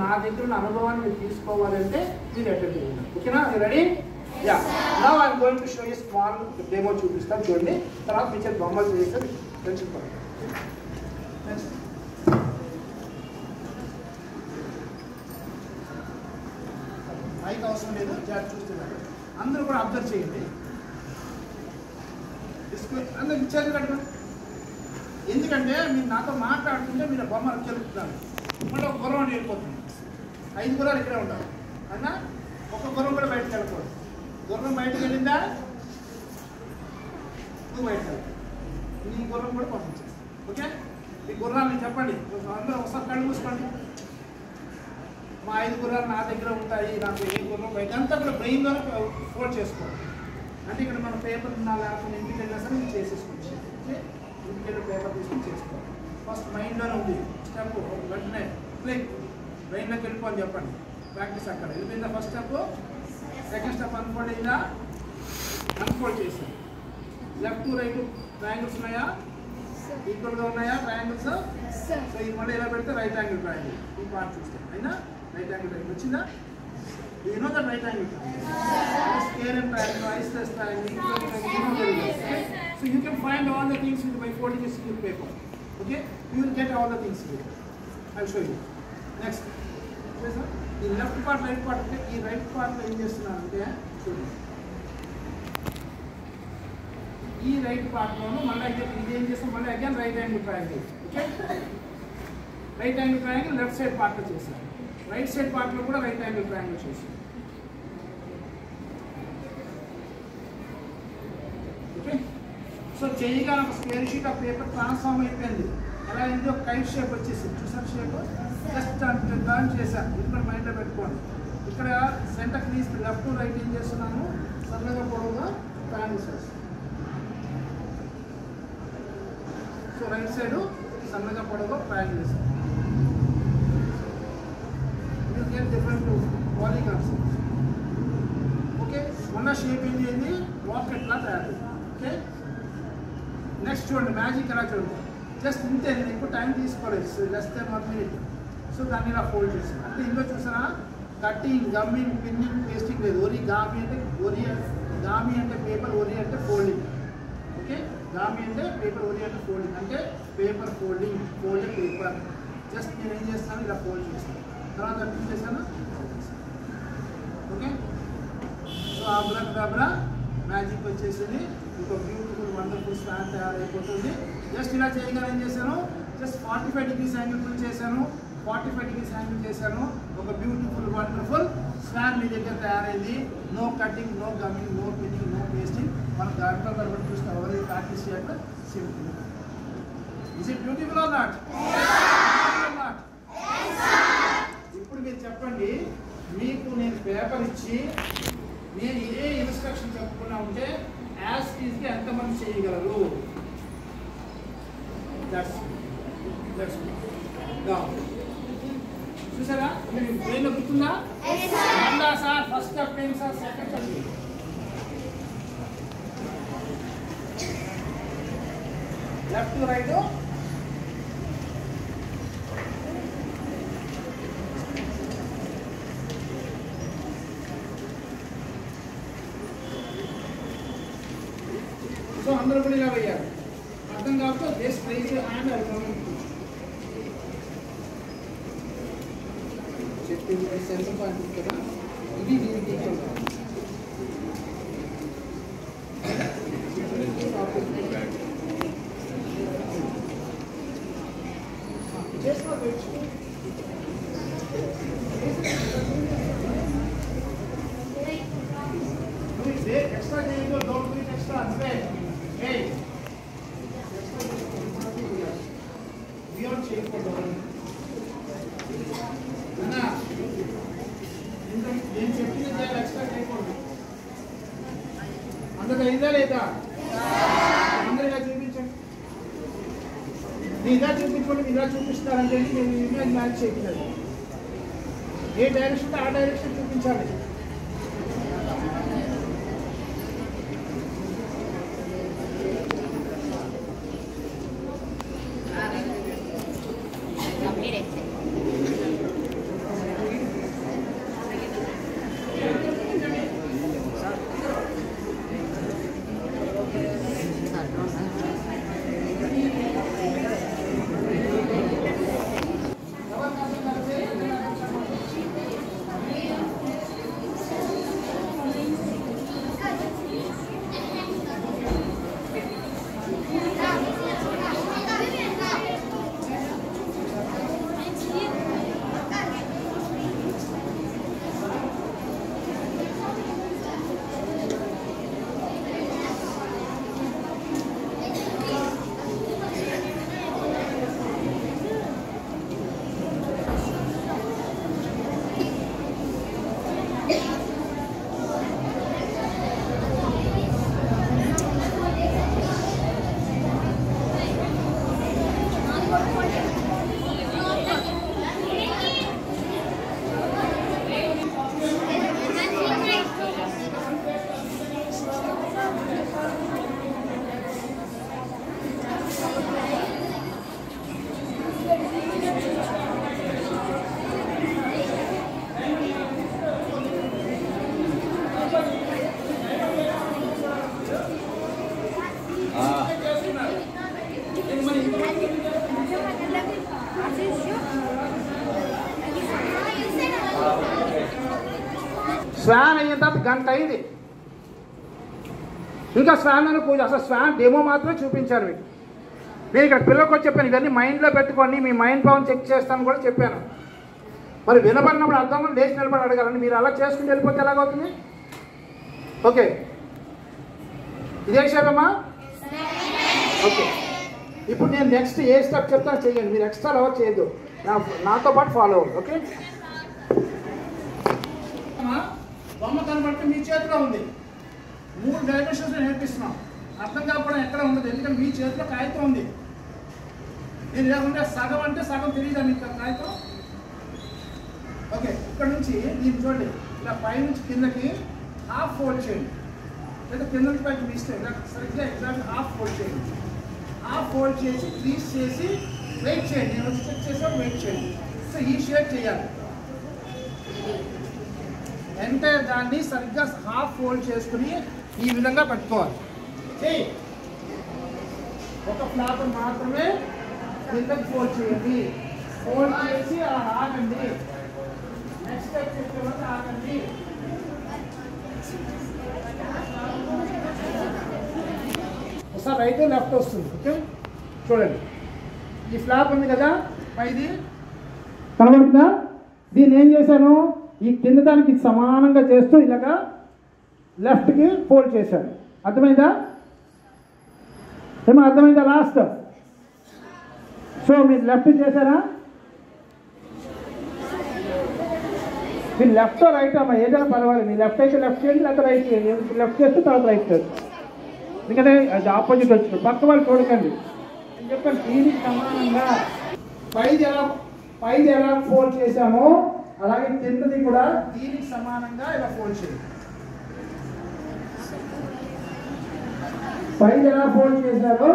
నా దగ్గర ఉన్న అనుభవాన్ని మీరు తీసుకోవాలంటే మీరు అటెండ్ చేయండి. ఓకేనా? Ready? Yeah. Now I'm going to show you small demo చూపిస్తాను చూడండి. తర్వాత మీ చేతి బొమ్మలు చేస్తే టెన్షన్ పడండి. నెక్స్ట్ మైక్ అవసరం లేదు, జాగ్రత్త చూస్తున్నారు. అందరూ కూడా అబ్జర్వ్ చేయండి. అందరూ చేతులు కట్టుకోండి. ఎందుకంటే మీరు నాతో మాట్లాడుతుంటే మీరు బొమ్మలు చెల్లుతున్నారు. మళ్ళీ ఒక గుర్రం అని వెళ్ళిపోతుంది. 5 గుర్రాలు ఇక్కడే ఉంటారు అన్నా. ఒక గుర్రం కూడా బయటకు వెళ్ళకూడదు. గుర్రం బయటకు వెళ్ళిందా నువ్వు బయటకు వెళ్తావు. నీ గుర్రం కూడా పంపించాలి. ఓకే? మీ గుర్రాన్ని చెప్పండి. అందరూ ఒకసారి కళ్ళు మూసుకోండి. మా 5 గుర్రాలు నా దగ్గర ఉంటాయి, నాకు ఏ గుర్రం బయట అంతా కూడా బ్రెయిన్లోనే ఫోల్డ్ చేసుకోండి. అంటే ఇక్కడ మన పేపర్ ఉన్నా లేకపోతే ఇంటికి వెళ్ళినా సరే మీరు చేసేసుకోవచ్చు. ఓకే? ఇంటికి వెళ్ళి పేపర్ తీసుకుని చేసుకోవాలి. ఫస్ట్ మైండ్లోనే ఉంది స్టెప్, వెంటనే క్లిక్ బ్రెయిన్లోకి వెళ్ళిపోని చెప్పండి. ప్రాక్టీస్ అక్కడ వెళ్ళిపోయిందా first step. Second step unfold అయిందా? అన్ఫోల్డ్ చేసాం. లెఫ్ట్ రైట్ ట్రయాంగిల్స్ ఉన్నాయా? ఈక్వల్గా ఉన్నాయా ట్రయాంగిల్స్? సో ఇది మళ్ళీ ఎలా పెడితే రైట్ యాంగిల్ ట్రయాంగిల్. ఈ పార్ట్ చూస్తే అయినా రైట్ యాంగిల్ ట్రయాంగిల్ వచ్చిందా? You know the right angle triangle. Square and triangle, isosceles triangle, equilateral triangle, you know very well. Okay? So you can find all the things by folding a single paper. Okay? You will get all the things here. I'll show you. Next. The left part, right part. The right part lo em chestunante chudandi. Ee right part lono malla ide em chestam malla again right angle triangle. Okay? Right angle triangle left side part lo chesam. Right side part lo kuda right angle triangle chesam. Okay? So చేయగా ఒక square sheet of paper transform అయిపోయింది. ఎలా అయింది? ఒక kite shape వచ్చేసింది. చూసారు shape? Just అంటే turn చేశాను. ఇక్కడ మైండ్లో పెట్టుకోండి. ఇక్కడ సెంటర్ తీసి లెఫ్ట్ రైట్ ఏం చేస్తున్నాను? సన్నగా పొడవుగా ట్రయాంగిల్స్ వేస్తాను. సో రైట్ సైడ్ సన్నగా పొడవుగా ట్రయాంగిల్ వేస్తాను. You get different polygons. Okay? ఉన్న షేప్ ఏం చేయండి? రాకెట్ లా తయారు. ఓకే? నెక్స్ట్ చూడండి మ్యాజిక్ ఎలా చూడండి. జస్ట్ ఇంతే, నేను ఎక్కువ టైం తీసుకోలేదు. Less than 1 minute. సో దాన్ని ఇలా ఫోల్డ్ చేసాను. అంటే ఇందులో చూసారా? కటింగ్, గమ్మింగ్, పిన్నింగ్, పేస్టింగ్ లేదు. గామి అంటే పేపర్, ఒరి అంటే ఫోల్డింగ్. ఓకే? గామి అంటే పేపర్, ఒరి అంటే ఫోల్డింగ్. అంటే paper folding, folded paper. Just నేను ఏం చేస్తాను? ఇలా ఫోల్డ్ చేస్తాను. తర్వాత అర్థం చేశాను. ఓకే? సో అబ్రా మ్యాజిక్ వచ్చేసింది. ఇంకో బ్యూటిఫుల్ వండర్ఫుల్ స్టాండ్ తయారైపోతుంది. జస్ట్ ఇలా చేయగానే ఏం చేశాను? జస్ట్ 45 degrees యాంగిల్ ఫుల్ చేశాను. 45 degrees యాంగిల్ చేశాను. ఒక బ్యూటిఫుల్ వండర్ఫుల్ స్టాండ్ మీ దగ్గర తయారైంది. No cutting, no gumming, no pinning, no pasting. మనం గంటల తరబడి చూస్తే ఎవరైతే ప్రాక్టీస్ చేయాలంటే simple. Is it beautiful or not? ఇప్పుడు మీరు చెప్పండి, మీకు నేను పేపర్ ఇచ్చి నేను ఇదే ఇన్స్ట్రక్షన్ చెప్పుకున్నా ఉంటే యాజ్ ఈజ్గా ఎంతమంది చేయగలరు? చూసారా? మీరు బ్రెయిన్లో గుర్తుందా? మళ్ళా సార్ ఫస్ట్ స్టెప్ ఏంటి sir? Second step left right. So అందరూ కూడా ఇలా వేయాలి. అర్థం కాకపోతే జస్ట్ రైజ్ యువర్ హ్యాండ్ అది చెప్పింది సెంటర్ పాయింట్ కదా, ఇది దీనికి ఈక్వల్. ఎక్స్ట్రా చేయదు, డోంట్ డూ ఇట్ ఎక్స్ట్రా. అంతే బియాండ్ చేయకూడదు. అన్నా నేను చెప్పింది చేయాలి, ఎక్స్ట్రా చేయకూడదు. అందరూ అయిందా లేదా? అందరూ ఇలా చూపించండి. మీరు ఇలా చూపించుకోండి, ఇలా చూపిస్తారంటే నేను ఇమేజ్ మ్యాచ్ చేయలేదు. ఏ డైరెక్షన్ ఆ డైరెక్షన్ చూపించాలి. స్వాన్ అయిన తర్వాత గంట అయింది, ఇంకా స్వాన్ అని పూజ. అసలు స్వాన్ డెమో మాత్రమే చూపించాను మీకు. నేను ఇక్కడ పిల్లలకు వచ్చి చెప్పాను, ఇవన్నీ మైండ్లో పెట్టుకోండి, మీ మైండ్ పవర్ చెక్ చేస్తాను కూడా చెప్పాను. మరి వినబడినప్పుడు అర్థం కూడా లేచి నిలబడి అడగాలండి. మీరు అలా చేసుకుని వెళ్ళిపోతే ఎలాగవుతుంది? ఓకే, ఇదే విషయమా? ఓకే, ఇప్పుడు నేను నెక్స్ట్ ఏ స్టెప్ చెప్తాను చెయ్యండి. మీరు ఎక్స్ట్రా అలవాటు చేయొద్దు, నాతో పాటు ఫాలో అవ్వండి. ఓకే, బొమ్మ కనబడితే మీ చేతిలో ఉంది. 3 డైమెన్షన్స్ నేర్పిస్తున్నాం. అర్థం కాకపోవడం ఎక్కడ ఉండదు, ఎందుకంటే మీ చేతిలో కాగితం ఉంది. నేను లేకుంటే సగం అంటే సగం తెలియదా మీకు కాగితం? ఓకే, ఇక్కడ నుంచి దీన్ని చూడండి, ఇలా పై నుంచి కిందకి హాఫ్ ఫోల్డ్ చేయండి, లేదా కింద నుంచి పైకి తీస్తే ఇలా సరిగ్గా ఎగ్జాక్ట్ హాఫ్ ఫోల్డ్ చేయండి. హాఫ్ ఫోల్డ్ చేసి క్రీజ్ చేసి వెయిట్ చేయండి. నేను వచ్చి చెక్ చేసాను, వెయిట్ చేయండి. సో ఈ షేప్ చేయాలి. అంటే దాన్ని సరిగ్గా హాఫ్ ఫోల్డ్ చేసుకుని ఈ విధంగా పెట్టుకోవాలి. చెయ్యి ఒక ఫ్లాప్ మాత్రమే కిందకి ఫోల్డ్ చేయండి. ఫోల్డ్ చేసి అలా ఆగండి. నెక్స్ట్ స్టెప్ చేసేవాళ్ళు ఆగండి. ఒకసారి రైట్ లెఫ్ట్ వస్తుంది. ఓకే, చూడండి, ఈ ఫ్లాప్ ఉంది కదా పైది కనబడుతుందా? దీన్ని ఏం చేశాను, ఈ కింద దానికి సమానంగా చేస్తూ ఇలాగా లెఫ్ట్కి ఫోల్డ్ చేశాను. అర్థమైందా? ఏమో అర్థమైందా? లాస్ట్ సో మీరు లెఫ్ట్ చేశారా? మీరు లెఫ్ట్ రైట్ అమ్మా ఏదైనా పర్వాలేదు. మీరు లెఫ్ట్ అయితే లెఫ్ట్ చేయండి, లేకపోతే రైట్ చేయండి. లెఫ్ట్ చేస్తే తర్వాత రైట్ చేయండి. ఎందుకంటే అది ఆపోజిట్ వచ్చింది. పక్క వాళ్ళు చూడకండి. నేను చెప్పాను దీనికి సమానంగా పైది ఎలా ఫోల్డ్ చేశామో అలాగే కిందది కూడా దీనికి సమానంగా ఇలా ఫోల్డ్ చేయండి. పైది ఎలా ఫోల్డ్ చేశారో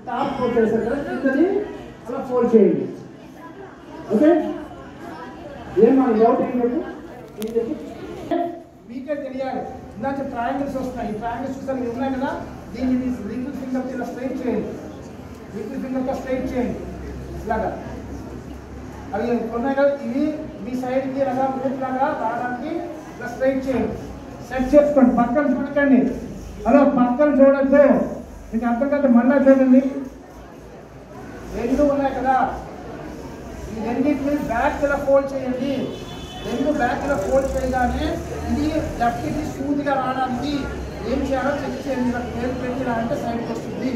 టాప్ ఫోల్డ్ చేశారు కదా, కిందది అలా ఫోల్డ్ చేయండి. ఓకే, ఏం మన డౌట్ ఏం లేదు, మీకే తెలియాలి. ఇందాక ట్రయాంగిల్స్ వస్తున్నాయి. ఈ ట్రయాంగిల్స్ చూసారు ఇవి ఉన్నాయి కదా, దీన్ని లిటిల్ ఫింగర్ ఇలా స్ట్రైట్ చేయండి. లిటిల్ ఫింగర్తో స్ట్రైట్ చేయండి ఇలాగా. అవి ఉన్నాయి కదా, ఇవి మీ సైడ్కి ఇలాగా మూట్ లాగా రావడానికి ఇలా స్ట్రైట్ చేయండి. సెట్ చేసుకోండి. పక్కన చూడకండి, అలా పక్కన చూడద్దు. మీకు అర్థం కదా, మళ్ళా చూడండి. రెండు ఉన్నాయి కదా, ఈ రెండింటిని బ్యాక్ ఇలా ఫోల్డ్ చేయండి. రెండు బ్యాక్ ఇలా ఫోల్డ్ చేయగానే ఇది లెఫ్ట్కి స్మూత్గా రావడానికి ఏం చేయాలో చెక్ చేయండి. ఇలా పేరు పెట్టి ఇలా అంటే సైడ్కి వస్తుంది.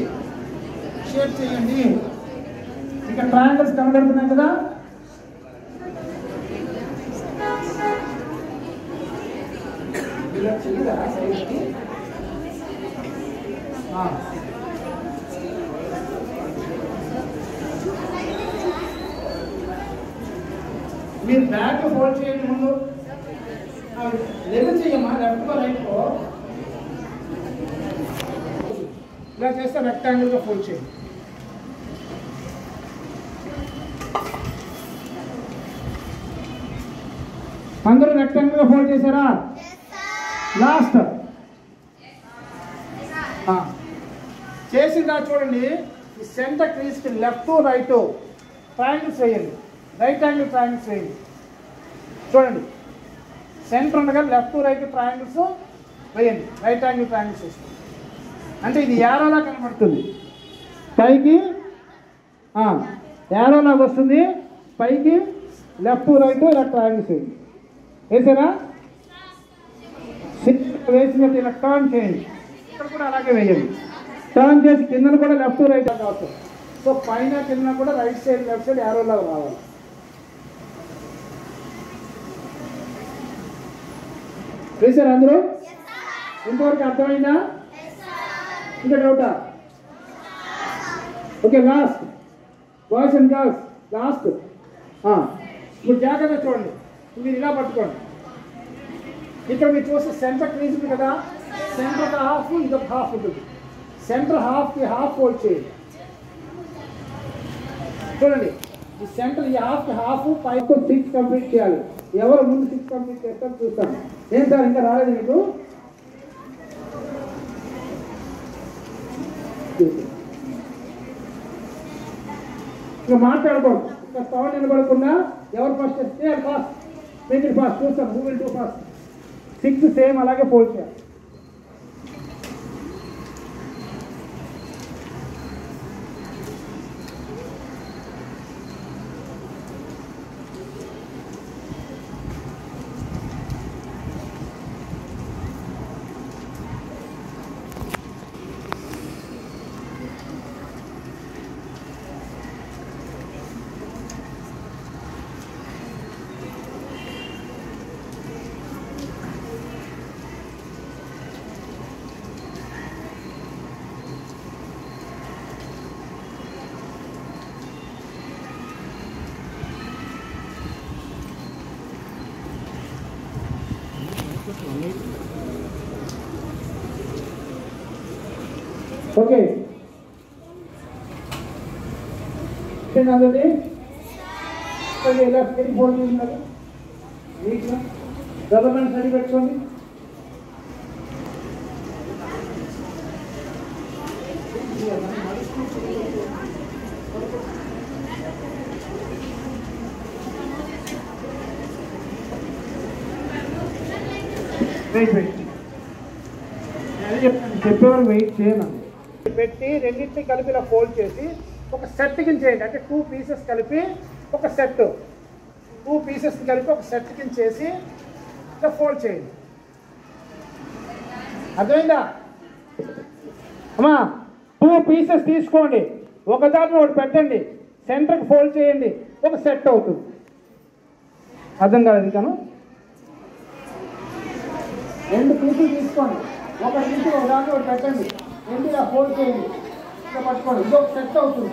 షేప్ చేయండి. ఇక్కడ ట్రయాంగిల్స్ కనబడుతున్నాయి కదా, ఇలా చెయ్యరా సైడ్కి. మీరు బ్యాక్ ఫోల్డ్ చేయండి ముందు. లెవెల్ చేయమ్మా, లెఫ్ట్ రైట్ ఇలా చేస్తే రెక్టాంగిల్గా ఫోల్డ్ చేయండి. అందరూ రెక్టాంగిల్గా ఫోల్డ్ చేశారా? లాస్ట్ చేసిందా చూడండి. ఈ సెంటర్ క్రీస్కి లెఫ్ట్ రైట్ ట్రయాంగిల్స్ వేయండి, రైట్ యాంగిల్ ట్రయాంగిల్స్ వేయండి. చూడండి సెంటర్ ఉండగా లెఫ్ట్ రైట్ ట్రయాంగిల్స్ వేయండి, రైట్ యాంగిల్ ట్రయాంగిల్స్ వేయండి. అంటే ఇది యారోలా కనబడుతుంది, పైకి యారోలాగా వస్తుంది, పైకి లెఫ్ట్ రైట్ ఇలా ట్రయాంగిల్స్ వేయండి. వేసారా? వేసినట్టు ఇలా టర్న్ చేయండి. ఇక్కడ కూడా అలాగే వేయండి, టర్న్ చేసి కిందను కూడా లెఫ్ట్ రైట్ అవుతుంది. సో పైన కింద కూడా రైట్ సైడ్ లెఫ్ట్ సైడ్ యారోలాగా రావాలి. వేసారా అందరూ? ఇంతవరకు అర్థమైందా? ఇంకా డౌటా? Okay, last boys and girls last. ఇప్పుడు జాగ్రత్త చూడండి, మీరు ఇలా పట్టుకోండి. ఇక్కడ మీరు చూస్తే సెంటర్ క్రీజ్ ఉంది కదా, సెంటర్ హాఫ్ ఇదొక హాఫ్ ఉంటుంది. సెంటర్ హాఫ్కి హాఫ్ ఫోల్డ్ చేయండి. చూడండి ఈ సెంటర్ ఈ హాఫ్కి హాఫ్ 5 to 6 కంప్లీట్ చేయాలి. ఎవరు ముందు 6 కంప్లీట్ చేస్తారో చూస్తాను. ఏం సార్ ఇంకా రాలేదు మీకు? ఇంకా మాట్లాడుకోండి, ఇంకా సౌండ్ నిలబడకుండా ఎవరు ఫస్ట్ చేస్తే అది ఫాస్ట్, మీకు ఫాస్ట్ చూస్తాను. Who will do fast? 6 same అలాగే ఫోల్డ్ చేయాలి. ఓకే అందరినీ ఇలా స్టేట్ ఫోన్ చేసినారు, నీట్గా గవర్నమెంట్ సరి పెట్టుకోండి. వెయిట్ వెయిట్ చెప్పేవారు వెయిట్ చేయను పెట్టి రెండింటిని కలిపి ఇలా ఫోల్డ్ చేసి ఒక సెట్ కింద చేయండి. అంటే 2 పీసెస్ కలిపి ఒక సెట్, 2 పీసెస్ కలిపి ఒక సెట్ కింద చేసి ఇలా ఫోల్డ్ చేయండి. అర్థమైందా అమ్మా? 2 పీసెస్ తీసుకోండి, ఒకదాన్ని ఒకటి పెట్టండి, సెంటర్కి ఫోల్డ్ చేయండి, ఒక సెట్ అవుతుంది. అర్థం కాలేదు ఇంకాను? 2 పీసులు తీసుకోండి, ఒక పీసు ఒకదాన్ని ఒకటి పెట్టండి, ఇలా ఫోల్డ్ చేయండి, ఇలా పట్టుకోండి, ఇది ఒక సెట్ అవుతుంది.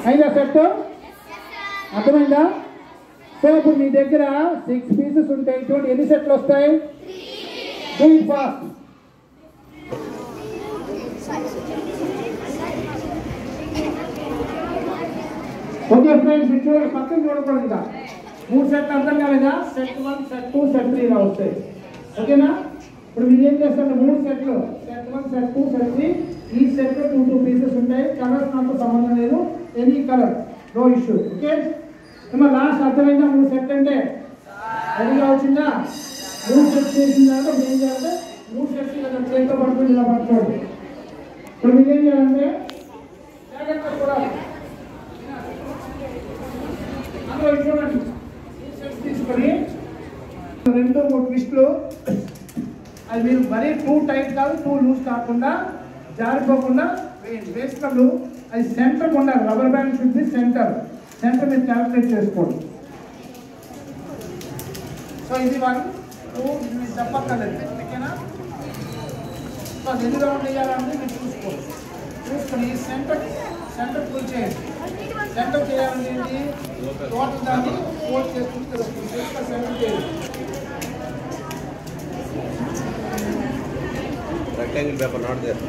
అయిందా సెట్? అర్థమైందా? సో ఇప్పుడు మీ దగ్గర 6 పీసెస్ ఉంటాయి. ఇటువంటి ఎన్ని సెట్లు వస్తాయి? 3 ఫాస్ట్. ఓకే ఫ్రెండ్స్, చూడండి పక్కన చూడకూడదు. ఇంకా 3 సెట్లు అర్థం కాలేదా? సెట్ 1, సెట్ 2, సెట్ 3 ఇలా వస్తాయి. ఓకేనా? ఇప్పుడు మీరు ఏం చేస్తారు? 3 సెట్లు, సెట్ 1, సెట్ 2, సెట్ 3. ఈ సెట్లో 2 పీసెస్ ఉంటాయి. కలర్స్ నాకు సంబంధం లేదు, any colour, no issue. Okay ఏమో లాస్ట్ అర్థమైందా? 3 సెట్ అంటే రెడీగా వచ్చిందా? 3 సెట్స్ చేసిన తర్వాత ఏం చేయాలంటే 3 సెట్స్ ఇలా చేతితో పట్టుకుని ఇలా పట్టుకోండి. ఇప్పుడు మీరు ఏం చేయాలంటే జాగ్రత్తగా చూడాలి. అందులో చూడండి, 3 సెట్స్ తీసుకొని 2-3 ట్విస్టులు. అది మీరు మరీ 2 టైట్ కాదు, 2 లూజ్ కాకుండా, జారిపోకుండా వేయండి. వేసినప్పుడు అది సెంటర్ ఉండాలి. Rubber band should be centre. Centre మీరు క్యాల్కులేట్ చేసుకోండి. సో ఇది 1, 2 మీరు చెప్పక్కర్లేదు. ఓకేనా? సో అది ఎన్ని రౌండ్ వేయాలంటే మీరు చూసుకోండి. చూసుకొని సెంటర్ ఫుల్ చేయండి. సెంటర్ చేయాలంటే ఏంటి టోటల్ దాన్ని ఫోల్డ్ చేసుకుని తెలుస్తుంది సెంటర్ చేయాలి rectangle paper not there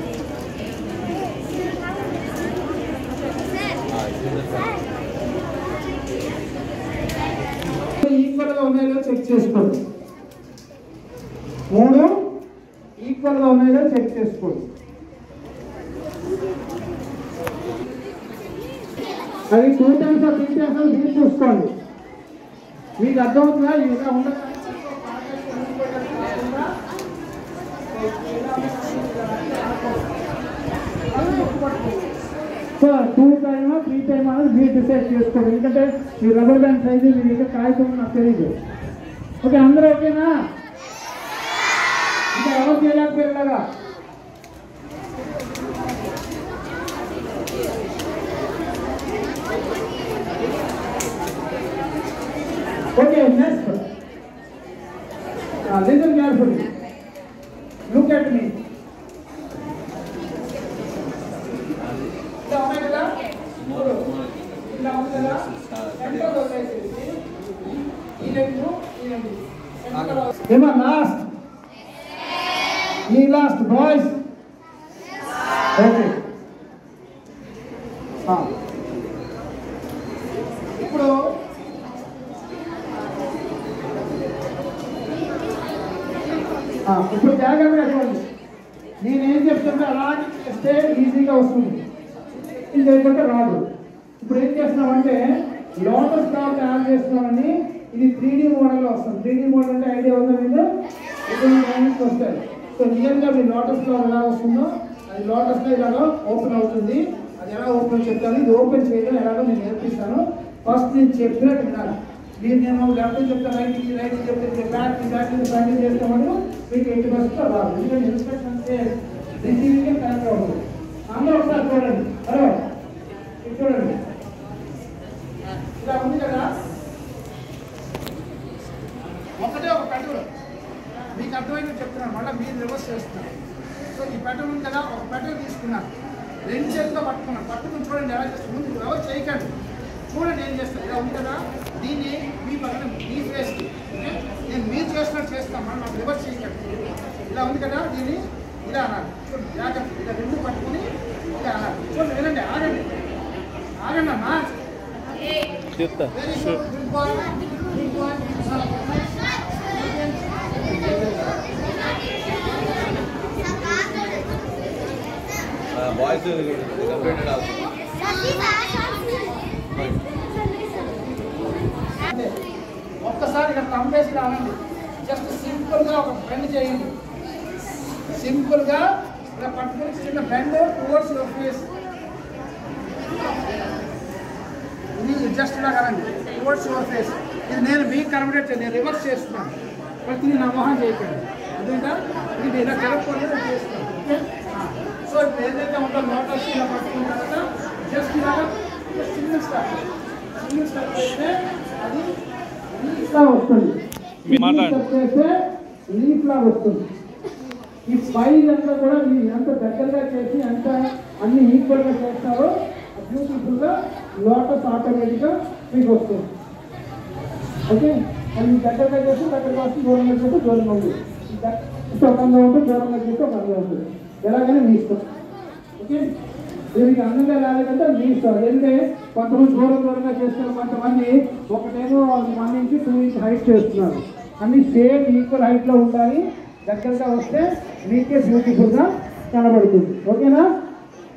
equal గా ఉన్నాయో చెక్ చేసుకోండి 3 ఈక్వల్ గా ఉన్నాయో చెక్ చేసుకోండి అది 2 టైమ్స్ 3 టైమ్స్ మీరు చూసుకోండి మీకు అర్థమవుతుందా ఇలా ఉండదు సో 2 టైమ్ 3 టైమ్ అనేది మీరు డిసైడ్ చేసుకోండి ఎందుకంటే మీ రబ్బర్ బ్యాండ్ సైజు మీ దగ్గర కాగితం నాకు తెలియదు ఓకే అందరూ ఓకేనా ఇంకా ఎవరు చేయలేకపోయారా okay next listen carefully look at మీ లాస్ట్ బాయ్స్ ఓకే ఇప్పుడు ఇప్పుడు జాగ్రత్తగా పెట్టుకోండి నేనేం చెప్తుంటే అలాగే చేస్తే ఈజీగా వస్తుంది ఇది లేకుంటే రాదు ఇప్పుడు ఏం చేస్తున్నామంటే లోటస్ ఫ్లవర్ తయారు చేస్తున్నామని ఇది 3D మోడల్లో వస్తుంది 3D మోడల్ అంటే ఐడియా ఉందా మీకు ఇప్పుడు వస్తాయి సో రియల్గా మీ లోటస్ ఫ్లవర్ ఎలా వస్తుందో అది లోటస్లో ఇలాగా ఓపెన్ అవుతుంది అది ఎలా ఓపెన్ చెప్తాను ఇది ఓపెన్ చేయడం ఎలాగో నేను నేర్పిస్తాను ఫస్ట్ నేను చెప్పినట్టు వినాలి మీరు నేను లెఫ్ట్ చెప్తాను రైట్ చెప్తే బ్యాక్ ఫ్రంట్ చేస్తామని మీకు 80% రాదు ఎందుకంటే ఇన్స్ట్రక్షన్స్ రిసీవింగ్ కరెక్ట్ అవుతుంది అందరూ ఒకసారి చూడండి హలో చూడండి ఇలా ఉంది కదా ఒకటే ఒక పెట్రోల్ మీకు అర్థమైంది చెప్తున్నాను మళ్ళీ మీరు రివర్స్ చేస్తున్నారు సో ఈ పెట్రోల్ ఉంది కదా ఒక పెట్రోల్ తీసుకున్నాను 2 చేతులతో పట్టుకున్నాను పట్టుకుని చూడండి ఎలా చేస్తాను ముందు రివర్స్ చేయకండి చూడండి ఏం చేస్తాను ఇలా ఉంది కదా దీన్ని మీ పక్కన మీ ఫేస్కి నేను మీరు చేస్తున్నట్టు చేస్తాను మనం నాకు రివర్స్ చేయకండి ఇలా ఉంది కదా దీన్ని ఇలా అనాలి చూడండి జాగ్రత్త ఇలా 2 పట్టుకుని ఇలా అనాలి చూడండి వినండి ఆగండి ఆగండి అమ్మా boys completed also ఒక్కసారి ఇక్కడ కంపేసి రానండి జస్ట్ సింపుల్గా ఒక బెండ్ చేయండి సింపుల్గా ఇలా పట్టుకుని చిన్న బెండ్ టువర్డ్స్ యువర్ ఫేస్ ఇది జస్ట్ ఇలా కదండి టువర్డ్స్ యువర్ ఫేస్ ఇది నేను మీకు కనబడేట్టు నేను రివర్స్ చేస్తున్నాను ప్రతి నా మొహం చేయకండి అదేంటా ఇది ఇలా జరగకూడదు నేను చేస్తున్నాను ఓకే సో ఇప్పుడు ఏదైతే ఉందో లోటస్ ఇలా పట్టుకున్న తర్వాత జస్ట్ ఇలాగా సింగిల్ స్టెప్ చేస్తే అది లీఫ్లా వస్తుంది చేస్తే లీఫ్లా వస్తుంది ఈ ఫైల్ అంతా కూడా మీరు ఎంత దగ్గరగా చేసి ఎంత అన్ని ఈక్వల్గా చేస్తారో బ్యూటిఫుల్గా లోటస్ ఆటోమేటిక్గా మీకు వస్తుంది ఓకే అది దగ్గరగా చేస్తే దగ్గరగా వస్తుంది దూరంగా చేస్తే దూరంగా ఉంటుంది సుఖంగా ఉంటుంది దూరంగా చేస్తే ఒకగా ఉంటుంది ఎలాగైనా మీ ఇష్టం ఓకే దీనికి అందంగా రాలేదంటే మీ ఇష్టం ఎందుకంటే కొంతమంది దూరంగా చేస్తారు కొంతమంది ఒకటేమో 1 ఇంచ్ 2 ఇంచ్ హైట్ చేస్తున్నారు అన్ని సేమ్ ఈక్వల్ హైట్లో ఉండాలి దగ్గరగా వస్తే మీకే బ్యూటిఫుల్గా కనబడుతుంది ఓకేనా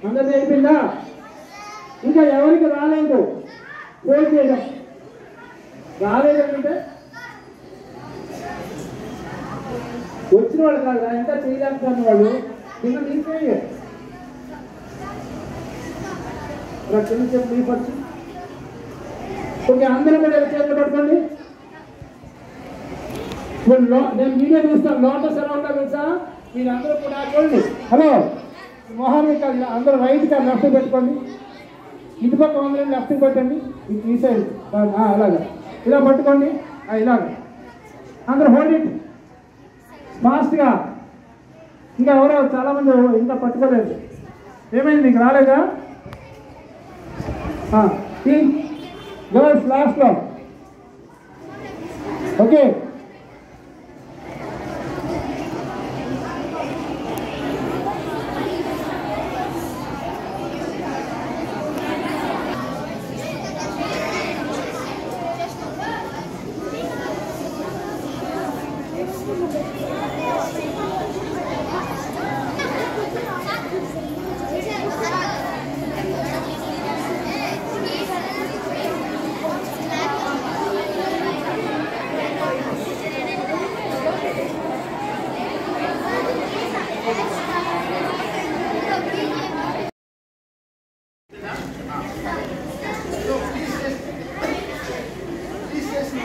అందరిది అయిపోయిందా ఇంకా ఎవరికి రాలేదు ఫోన్ చేయడం రాలేదంటే వచ్చిన వాళ్ళు కాదు ఎంత చేయలేకపోయిన వాళ్ళు కింద నీకే కింద చెప్పు మీ పచ్చి ఓకే అందరూ కూడా చేతులు పట్టుకోండి నేను వీడియో చూస్తాను లోటస్ ఎలా ఉంటా తెలుసా మీరు అందరూ కూడా చూడండి హలో మొహాన్ని కాదు అందరూ రైట్ కాదు లెఫ్ట్ పెట్టుకోండి ఇటు పక్క వందలు లెఫ్ట్కి పెట్టండి ఈ సైడ్ అలాగా ఇలా పట్టుకోండి ఇలాగా అందరూ హోల్డ్ ఇట్ ఫాస్ట్గా ఇంకా ఎవరో చాలామంది ఇంకా పట్టుకోలేదు ఏమైంది మీకు రాలేదా పింక్ గర్ల్స్ లాస్ట్లో. ఓకే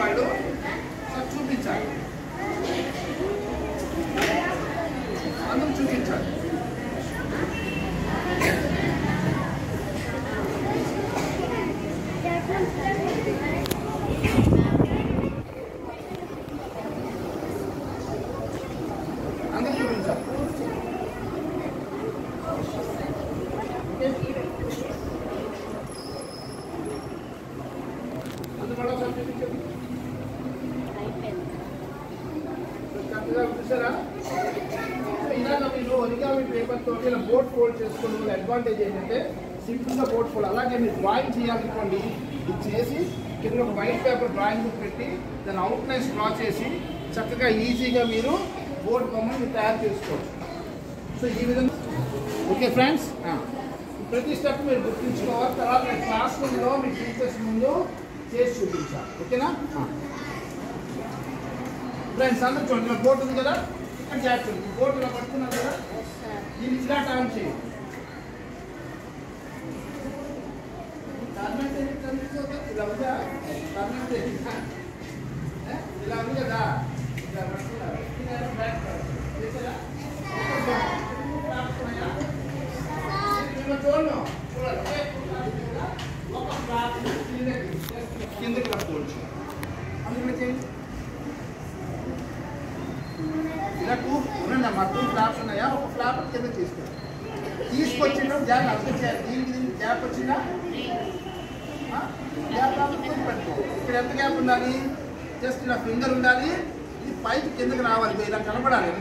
వాళ్ళు చూపించాలి, అందరూ చూపించాలి. అందరూ చూపించాలి. చూసారా, ఇలాగ మీరు ఒరిగామి పేపర్ తోటి ఇలా బోర్డ్ ఫోల్డ్ చేసుకున్న అడ్వాంటేజ్ ఏంటంటే సింపుల్గా బోర్డ్ ఫోల్డ్. అలాగే మీరు డ్రాయింగ్ చేయాలనుకోండి, ఇది చేసి కింద ఒక వైట్ పేపర్ డ్రాయింగ్ బుక్ పెట్టి దాని అవుట్లైన్స్ డ్రా చేసి చక్కగా ఈజీగా మీరు బోర్డ్ బొమ్మను మీరు తయారు చేసుకోవచ్చు. సో ఈ విధంగా ఓకే ఫ్రెండ్స్, ప్రతి స్టెప్ మీరు గుర్తుంచుకోవాలి. తర్వాత క్లాస్ రూమ్లో మీ టీచర్స్ ముందు చేసి చూపించాలి. ఓకేనా ఫ్రెండ్స్? అందరూ చూడండి, బోర్డు ఉంది కదా, ఇక్కడ చేస్తుంది. బోర్డు ఇలా పడుతున్నారు కదా, దీన్ని ఇలా టర్న్ చేయండి. ఇలా ఉందా? ఇలా ఉంది కదా, ఇలా పడుతున్నారు. చూడండి, ఒక ఫ్లాట్ కిందకి పట్టుకోవచ్చు. అందులో చేయండి. ఇలా ఉండండి అమ్మా, 2 ఫ్లాప్స్ ఉన్నాయా? ఒక ఫ్లాప్ కింద తీసుకొచ్చిన గ్యాప్ అర్థం చేయాలి. దీనికి గ్యాప్ వచ్చిందా? గ్యాప్ పెట్టుకో. ఇక్కడ ఎంత గ్యాప్ ఉండాలి? జస్ట్ ఇలా ఫింగర్ ఉండాలి. ఇది పైకి కిందకి రావాలి, ఇలా కనబడాలి.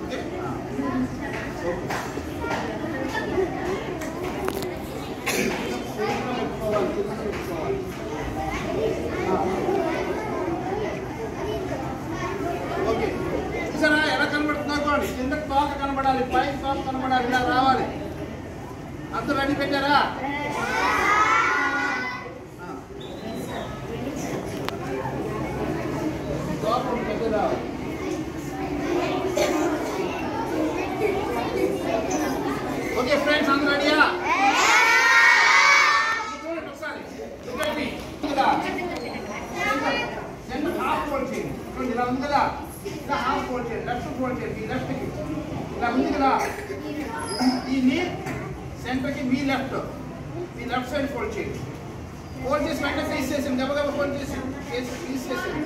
ఓకే ఓకే చూసారా ఎలా కనబడుతున్నారు? కింద తోక కనబడాలి, పై తోక కనబడాలి, ఇలా రావాలి. అందరూ రెడీ పెట్టారా? తోక పెద్దదా? ఓకే ఫ్రెండ్స్, అందరూ రెడీయా? చూడండి ఒకసారి, హాఫ్ ఫోల్డ్ చేయండి. చూడండి ఇలా ఉంది కదా, ఇలా హాఫ్ ఫోల్డ్ చేయండి, లెఫ్ట్ ఫోల్డ్ చేయండి. ఈ లెఫ్ట్కి ఇలా ఉంది కదా, దీన్ని సెంటర్కి మీ లెఫ్ట్ సైడ్ ఫోల్డ్ చేయండి. ఫోల్డ్ చేసి వెంటనే తీసేసాను, గబగబ ఫోల్డ్ చేసి తీసేసాను.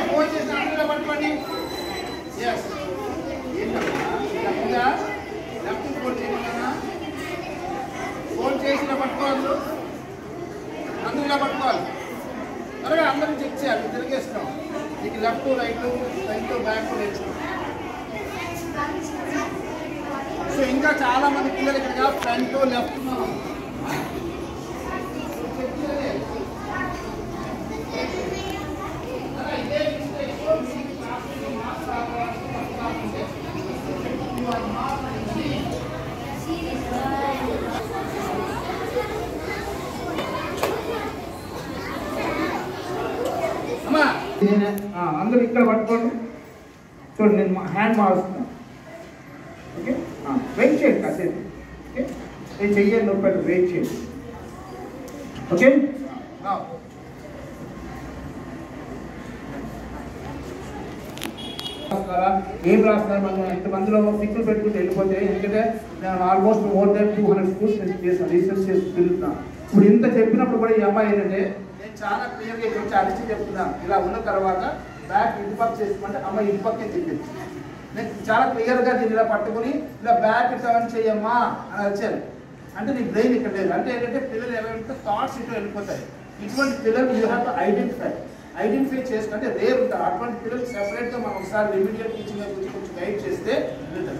ఫోల్డ్ చేసి అందులో పట్టుకోండి. ఎస్ ఏంటన్నా లెఫ్ట్ ఫోల్డ్ చేయకుండా ఫోల్డ్ చేసి పట్టుకోవాలి, అందులో పట్టుకోవాలి. త్వరగా అందరినీ చెక్ చేయాలి. తిరిగేస్తాం, మీకు లెఫ్ట్ రైట్ బ్యాక్ నేర్చుకోండి. సో ఇంకా చాలా మంది పిల్లలు ఇక్కడ ఫ్రంట్ లెఫ్ట్ అందరూ ఇక్కడ పట్టుకోండి. చూడండి, నేను హ్యాండ్ మారుస్తున్నాను. ఓకే వెయిట్ చేయండి కాసేపు. ఓకే నేను చెయ్యాలి నొప్పి, వెయిట్ చేయండి. ఓకే ఏం రాస్తున్నారు? మనం ఎంతమందిలో పిక్కులు పెట్టుకుంటూ వెళ్ళిపోతే, ఎందుకంటే నేను ఆల్మోస్ట్ మోర్ దాన్ 200 స్కూల్స్ నేను చేస్తాను, రీసెర్చ్ చేసి తిరుగుతున్నాను. ఇప్పుడు ఇంత చెప్పినప్పుడు కూడా ఈ అమ్మాయి ఏంటంటే నేను చాలా క్లియర్గా ఇక్కడ అరిచి చెప్తున్నాను. ఇలా ఉన్న తర్వాత బ్యాక్ ఇటుపక్క చేసుకోమంటే అమ్మ ఇటుపక్కే చెప్పింది. నెక్స్ట్ చాలా క్లియర్గా దీన్ని ఇలా పట్టుకుని ఇలా బ్యాక్ టర్న్ చేయమ్మా అని వచ్చాను. అంటే నీ బ్రెయిన్ ఇక్కడ లేదు. అంటే ఏంటంటే పిల్లలు ఏమైనా థాట్స్ ఇటు వెళ్ళిపోతాయి. ఇటువంటి పిల్లలు యూ హ్యావ్ టు ఐడెంటిఫై చేసుకుంటే రేర్ ఉంటారు. అటువంటి పిల్లలు సెపరేట్గా మనం ఒకసారి రెమిడియల్ టీచింగ్ గురించి కొంచెం గైడ్ చేస్తే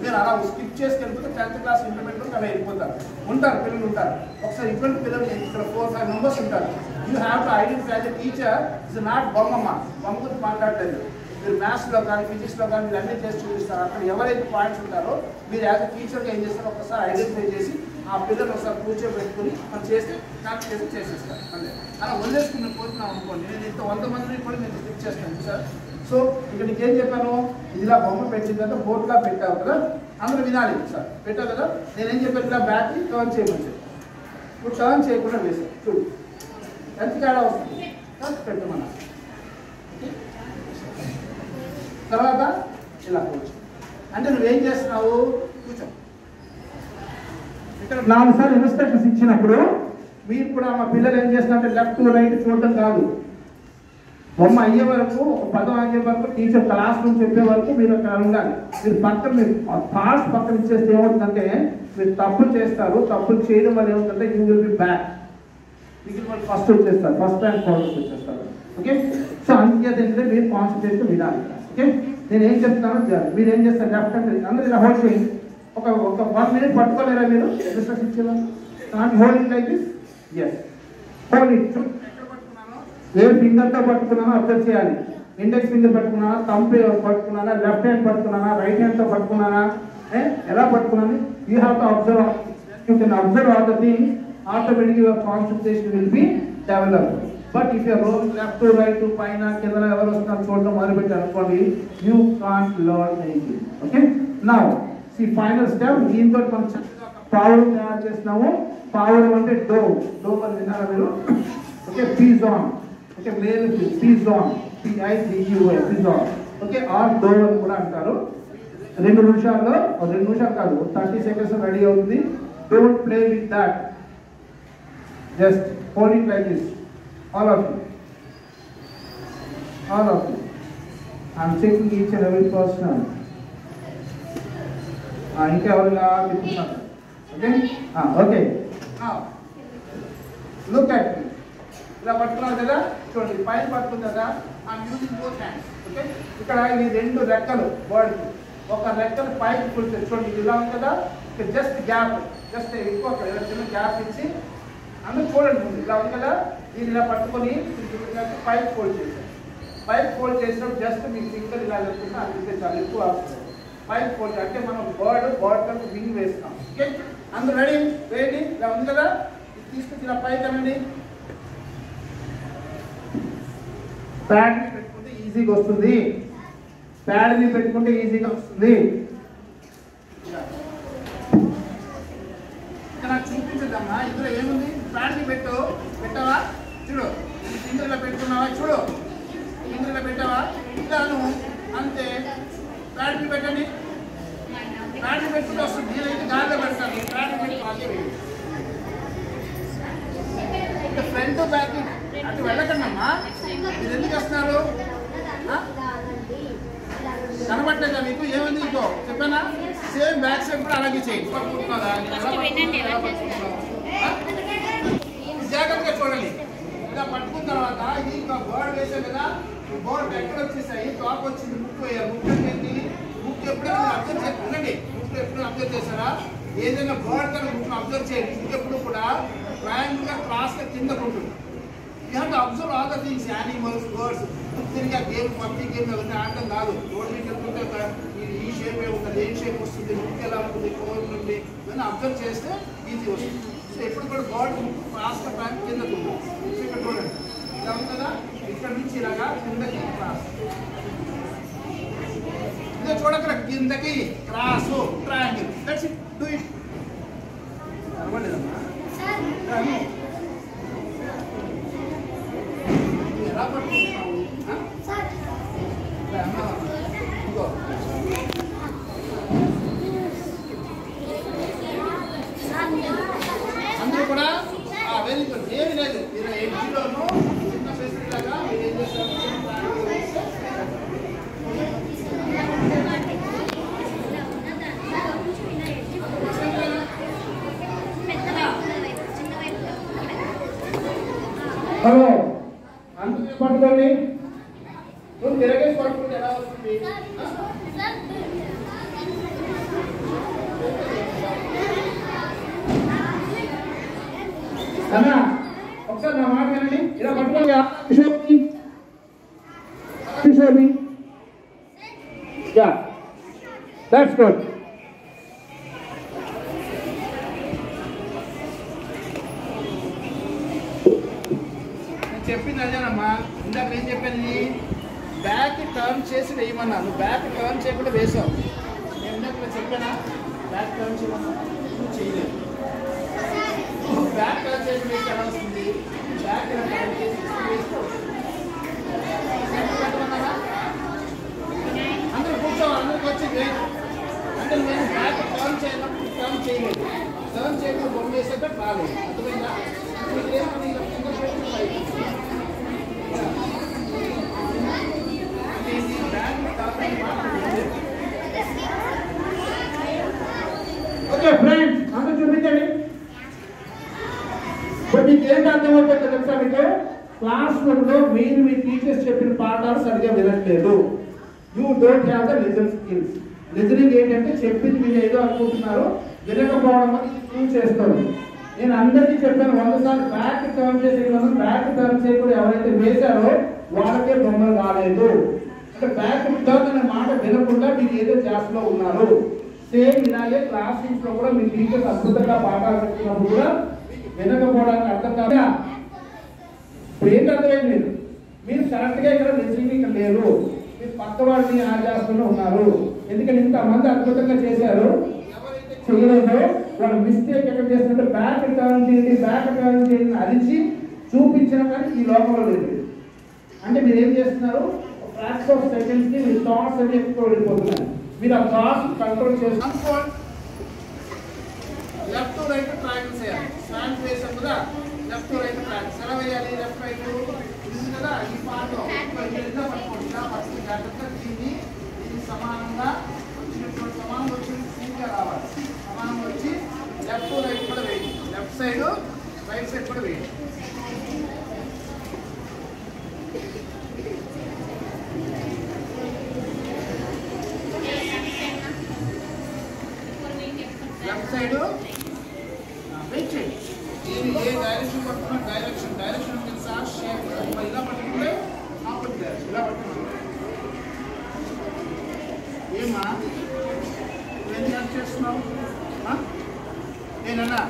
మీరు అలా స్కిప్ చేసి వెళ్ళిపోతే 10th క్లాస్ ఇంటర్మీడియట్ అలా వెళ్ళిపోతారు. ఉంటారు పిల్లలు ఉంటారు. ఒకసారి ఇటువంటి పిల్లలు ఇక్కడ 4-5 మెంబర్స్ ఉంటారు. You have to identify the teacher is not బొమ్మమ్మ గురించి మాట్లాడలేదు. మీరు మ్యాథ్స్లో కానీ ఫిజిక్స్లో కానీ మీరు అన్నీ చేసి చూపిస్తారు. అక్కడ ఎవరైతే పాయింట్స్ ఉంటారో మీరు యాజ్ అ టీచర్గా ఏం చేస్తారో ఒకసారి ఐడెంటిఫై చేసి ఆ పిల్లలు ఒకసారి కూర్చోబెట్టుకుని మనం చేస్తే నాకు చేసి చేసేస్తారు. అంటే అలా వదిలేసుకుని పోతున్నాం అనుకోండి. నేను ఇంత 100 మందిని కూడా నేను స్కిప్ చేస్తాను సార్. సో ఇక్కడ నీకేం చెప్పాను, ఇదిలా బొమ్మ పెట్టిన తర్వాత బోర్డులా పెట్టావు కదా, అందరూ వినాలి సార్. పెట్టావు కదా, నేనేం చెప్పాను ఇలా బ్యాటరీ టర్న్ చేయమని. ఇప్పుడు టర్న్ చేయకుండా వేసాను చూడు ఎంత తేడా వస్తుంది. పెట్టమన్నా తర్వాత ఇలా కూర్చో అంటే నువ్వేం చేస్తున్నావు కూర్చో. ఇక్కడ 4 సార్లు ఇన్స్ట్రక్షన్స్ ఇచ్చినప్పుడు మీరు కూడా మా పిల్లలు ఏం చేస్తున్నారంటే లెఫ్ట్ రైట్ చూడటం కాదు. బొమ్మ అయ్యే వరకు ఒక పదం అయ్యే వరకు టీచర్ క్లాస్ రూమ్ చెప్పే వరకు మీరు అక్కడ ఉండాలి. మీరు పక్కన మీరు థాట్స్ పక్కన ఇచ్చేస్తే ఏమవుతుందంటే మీరు తప్పులు చేస్తారు. తప్పులు చేయడం వల్ల ఏమవుతుందంటే యూ విల్ బి బ్యాక్. మిగిలిన వాళ్ళు ఫస్ట్ వచ్చేస్తారు, ఫస్ట్ ర్యాంక్ ఫాలోవర్స్ వచ్చేస్తారు. ఓకే, సో అందుకే ఏంటంటే మీరు కాన్సన్ట్రేషన్ వినాలి. ఓకే, నేను ఏం చెప్తానో మీరు ఏం చేస్తారు లెఫ్ట్ హ్యాండ్ అందరూ ఇలా హోల్డ్ చేయండి. ఒక 1 minute పట్టుకోలేరా మీరు ఇన్స్ట్రక్షన్ ఇచ్చేలా? Holding like this. Yes, hold it. ఎక్కడ పట్టుకున్నానో ఏ ఫింగర్తో పట్టుకున్నానో అబ్జర్వ్ చేయాలి. ఇండెక్స్ ఫింగర్ పట్టుకున్నానా, థంబ్ పట్టుకున్నానా, లెఫ్ట్ హ్యాండ్ పట్టుకున్నానా, రైట్ హ్యాండ్తో పట్టుకున్నానా, ఎలా పట్టుకున్నాను. You have to observe. You can observe all the things. ఆటోమేటిక్గా your concentration will be developed. But if your role left right పైన కింద ఎవరు వస్తున్నారు చూడటం మొదలుపెట్టారు అనుకోండి, you can't learn anything. Okay, now see final step. దీంతో మనం పావులు తయారు చేస్తున్నాము. పావులు అంటే డో అని విన్నారా మీరు? Okay, pigeon. Okay, male pigeon, PIZUA pigeon. Okay, or dove అని కూడా అంటారు. 2 నిమిషాల్లో 2 నిమిషాలు కాదు 30 seconds రెడీ అవుతుంది. Don't play with that. Just hold it like this. All of you. I'm checking each and every person. ఇంకా ఎవరుగా తిప్పుతున్నారు? Okay, okay. Look at me. ఇలా పట్టుకున్నారు కదా, చూడండి పైన పట్టుకుంది కదా. I'm using both hands. Okay, ఇక్కడ ఈ 2 రెక్కలు బాడీకి. ఒక రెక్కలు పైకి పుడితే చూడండి ఇలా ఉంది కదా. ఇక్కడ జస్ట్ గ్యాప్, జస్ట్ ఎక్కువ చిన్న గ్యాప్ ఇచ్చి అందరూ చూడండి ముందు ఇలా ఉంది కదా. దీన్ని ఇలా పట్టుకొని పైప్ ఫోల్డ్ చేశారు. పైప్ ఫోల్డ్ చేసినప్పుడు జస్ట్ మీ ఫింగర్ ఇలా లేకుండా అందిస్తే చాలా ఎక్కువ వస్తుంది. పైప్ ఫోల్డ్ అంటే మనం బర్డ్ వింగ్ వేస్తాం. ఓకే, అందరూ రెడీ వేయండి. ఇలా ఉంది కదా, తీసుకొచ్చి ఇలా పైకి అనండి. ప్యాడ్ని పెట్టుకుంటే ఈజీగా వస్తుంది. ప్యాడ్ని పెట్టుకుంటే ఈజీగా వస్తుంది. నాకు చూపించదమ్మా ఇందులో ఏముంది. ప్యాడ్ని పెట్టావా చూడు. ఇందులో పెట్టుకున్నావా చూడు. ఇందులో పెట్టావా ఇలాను అంతే. ప్యాడ్ని పెట్టండి. ప్యాడ్ని పెట్టుకుంటే వస్తుంది. నేనైతే గాలిలో పెడతాను. ప్యాడ్ని పెట్టుకోవాలి. ఫ్రంట్ బ్యాక్ అటు వెళ్ళకండమ్మా. మీరు ఎందుకు వస్తున్నారు? కనబట్టలేదా మీకు? ఏముంది ఇంకో చెప్పానా? సేమ్ బ్యాక్ సైడ్ కూడా అలాగే చేయండి. జాగ్రత్తగా చూడండి. ఇలా పట్టుకున్న తర్వాత ఇది ఇంకా బోర్డు వేసాం కదా. బోర్డు ఎక్కడ వచ్చేసాయి? టాప్ వచ్చింది, ముక్కు వేయాలి. ముక్కు ఏంటి? ముక్కు ఎప్పుడైనా అబ్జర్వ్ చేయండి. ముక్కు ఎప్పుడైనా అబ్జర్వ్ చేశారా? ఏదైనా బోర్డు కన్నా ముక్కును అబ్జర్వ్ చేయండి. ముక్కు ఎప్పుడు కూడా ట్రయాంగిల్గా క్రాస్గా కిందకు ఉంటుంది. You have to observe all the things, animals, birds. తిరిగా గేమ్ పబ్జీ గేమ్ అవన్నీ ఆడటం కాదు. రోడ్ మీద వెళ్తుంటే ఈ షేప్ ఉంటుంది, ఏ షేప్ వస్తుంది, ముక్కు ఎలా ఉంటుంది, కోల్ ఉంటుంది, ఇవన్నీ అబ్జర్వ్ చేస్తే ఈజీ వస్తుంది. సో ఎప్పుడు కూడా బోర్డు ముక్కు క్రాస్గా ట్రాక్ కిందకు ఉంటుంది. ఇక్కడ చూడండి ఇలా ఉంది కదా. ఇక్కడ నుంచి ఇలాగా కిందకి క్రాస్. ఇదే చూడక్కడ కిందకి cross triangle. That's it. Do it. అవ్వలేదమ్మా ఎలా పట్టుకుంటున్నావు? అందరూ కూడా వెరీ గుడ్. ఏమి లేదు, మీరు ఎడ్జిలోనూ చిన్న ఫెసిలిటీ లాగా మీరు ఏం చేస్తారు? పట్టుకోండి. నువ్వు తిరగేసి పట్టుకుంటే ఎలా వస్తుంది? అన్నా ఒకసారి నా మాట వినండి. ఇలా పట్టుకోండి. కిషోర్ని యా దట్స్ గుడ్. చెప్పింది అదేనమ్మా. ఇందాక ఏం చెప్పాను, బ్యాక్ టర్న్ చేసి వేయమన్నా. నువ్వు బ్యాక్ టర్న్ చేయకుండా వేసావు. నేను ఇందాక చెప్పానా బ్యాక్ టర్న్ చేయమన్నా? నువ్వు చేయలేదు. బ్యాక్ టర్న్ చేసి వేసి ఎలా వస్తుంది? బ్యాక్ టర్న్ చేసి వేసుకోవచ్చు. అందరూ కూర్చోవాలి. అందరికి వచ్చి లేదు అంటే నేను బ్యాక్ టర్న్ చేయనప్పుడు టర్న్ చేయలేదు. టర్న్ చేయకుండా బొమ్మ వేసేట రాలేదు. అర్థమైందా? ఓకే ఫ్రెండ్స్, అందరూ చూపించండి. ఇప్పుడు మీకు ఏంటి అర్థమైపోతుంది తెలుసా? మీకు క్లాస్ రూమ్లో మీరు మీ టీచర్స్ చెప్పిన పాఠాలు సరిగ్గా వినట్లేదు. You don't have the listen skills. Listening ఏంటంటే చెప్పింది మీరు ఏదో అనుకుంటున్నారు, వినకపోవడం అని ప్రూవ్ చేస్తారు. నేను అందరికీ చెప్పాను 100 సార్లు బ్యాక్ టర్న్ చేసే బ్యాక్ టర్న్ చేయకుండా ఎవరైతే వేశారో వాళ్ళకే బొమ్మలు రాలేదు. అంటే బ్యాక్ టర్న్ అనే మాట వినకుండా మీరు ఏదో క్లాస్లో ఉన్నారు. సేమ్ ఇలాగే క్లాస్ రూమ్స్ లో కూడా మీ టీచర్స్ అద్భుతంగా పాఠాలు చెప్తున్నప్పుడు కూడా వినకపోవడానికి అర్థం కాదా? ఇప్పుడు ఏంటి అర్థమైంది? మీరు కరెక్ట్ గా ఇక్కడ లిజనింగ్ ఇక్కడ లేరు. మీరు పక్క వాళ్ళని ఆ క్లాస్లో ఉన్నారు. ఎందుకంటే ఇంతమంది అద్భుతంగా చేశారు. చేయలేదు వాళ్ళ మిస్టేక్ ఎక్కడ చేస్తుంటే బ్యాక్ టర్న్ చేయండి అరిచి చూపించిన కానీ ఈ లోపల లేదు. అంటే మీరు ఏం చేస్తున్నారు? ఫ్రాక్షన్ ఆఫ్ సెకండ్స్ కి మీ థాట్స్ అన్ని ఎక్కువ వెళ్ళిపోతున్నాయి. మీరు ఆ థాట్స్ కంట్రోల్ చేస్తున్నారు. లెఫ్ట్ రైట్ ట్రయాంగిల్ చేయాలి. స్టాండ్ చేసాం కదా, లెఫ్ట్ రైట్ ట్రయాంగిల్ ఎలా వేయాలి? లెఫ్ట్ రైట్ ఇది కదా, ఈ పార్ట్ పట్టుకోండి. జాగ్రత్తగా దీన్ని ఇది సమానంగా వచ్చినటువంటి సమానం వచ్చి సీన్గా రావాలి. సమానం వచ్చి లెఫ్ట్ రైట్ కూడా వేయండి. లెఫ్ట్ సైడ్ రైట్ సైడ్ కూడా వేయండి. లెఫ్ట్ సైడ్ వెయిట్ చేయండి. నేను ఏ డైరెక్షన్ పట్టుకున్నా డైరెక్షన్ తెలుసా? షేప్ ఇలా పట్టుకుంటే ఆపోజిట్ డైరెక్షన్ ఇలా పట్టుకున్నాను. ఏమా ఏం చేస్తున్నావు? నేనన్నా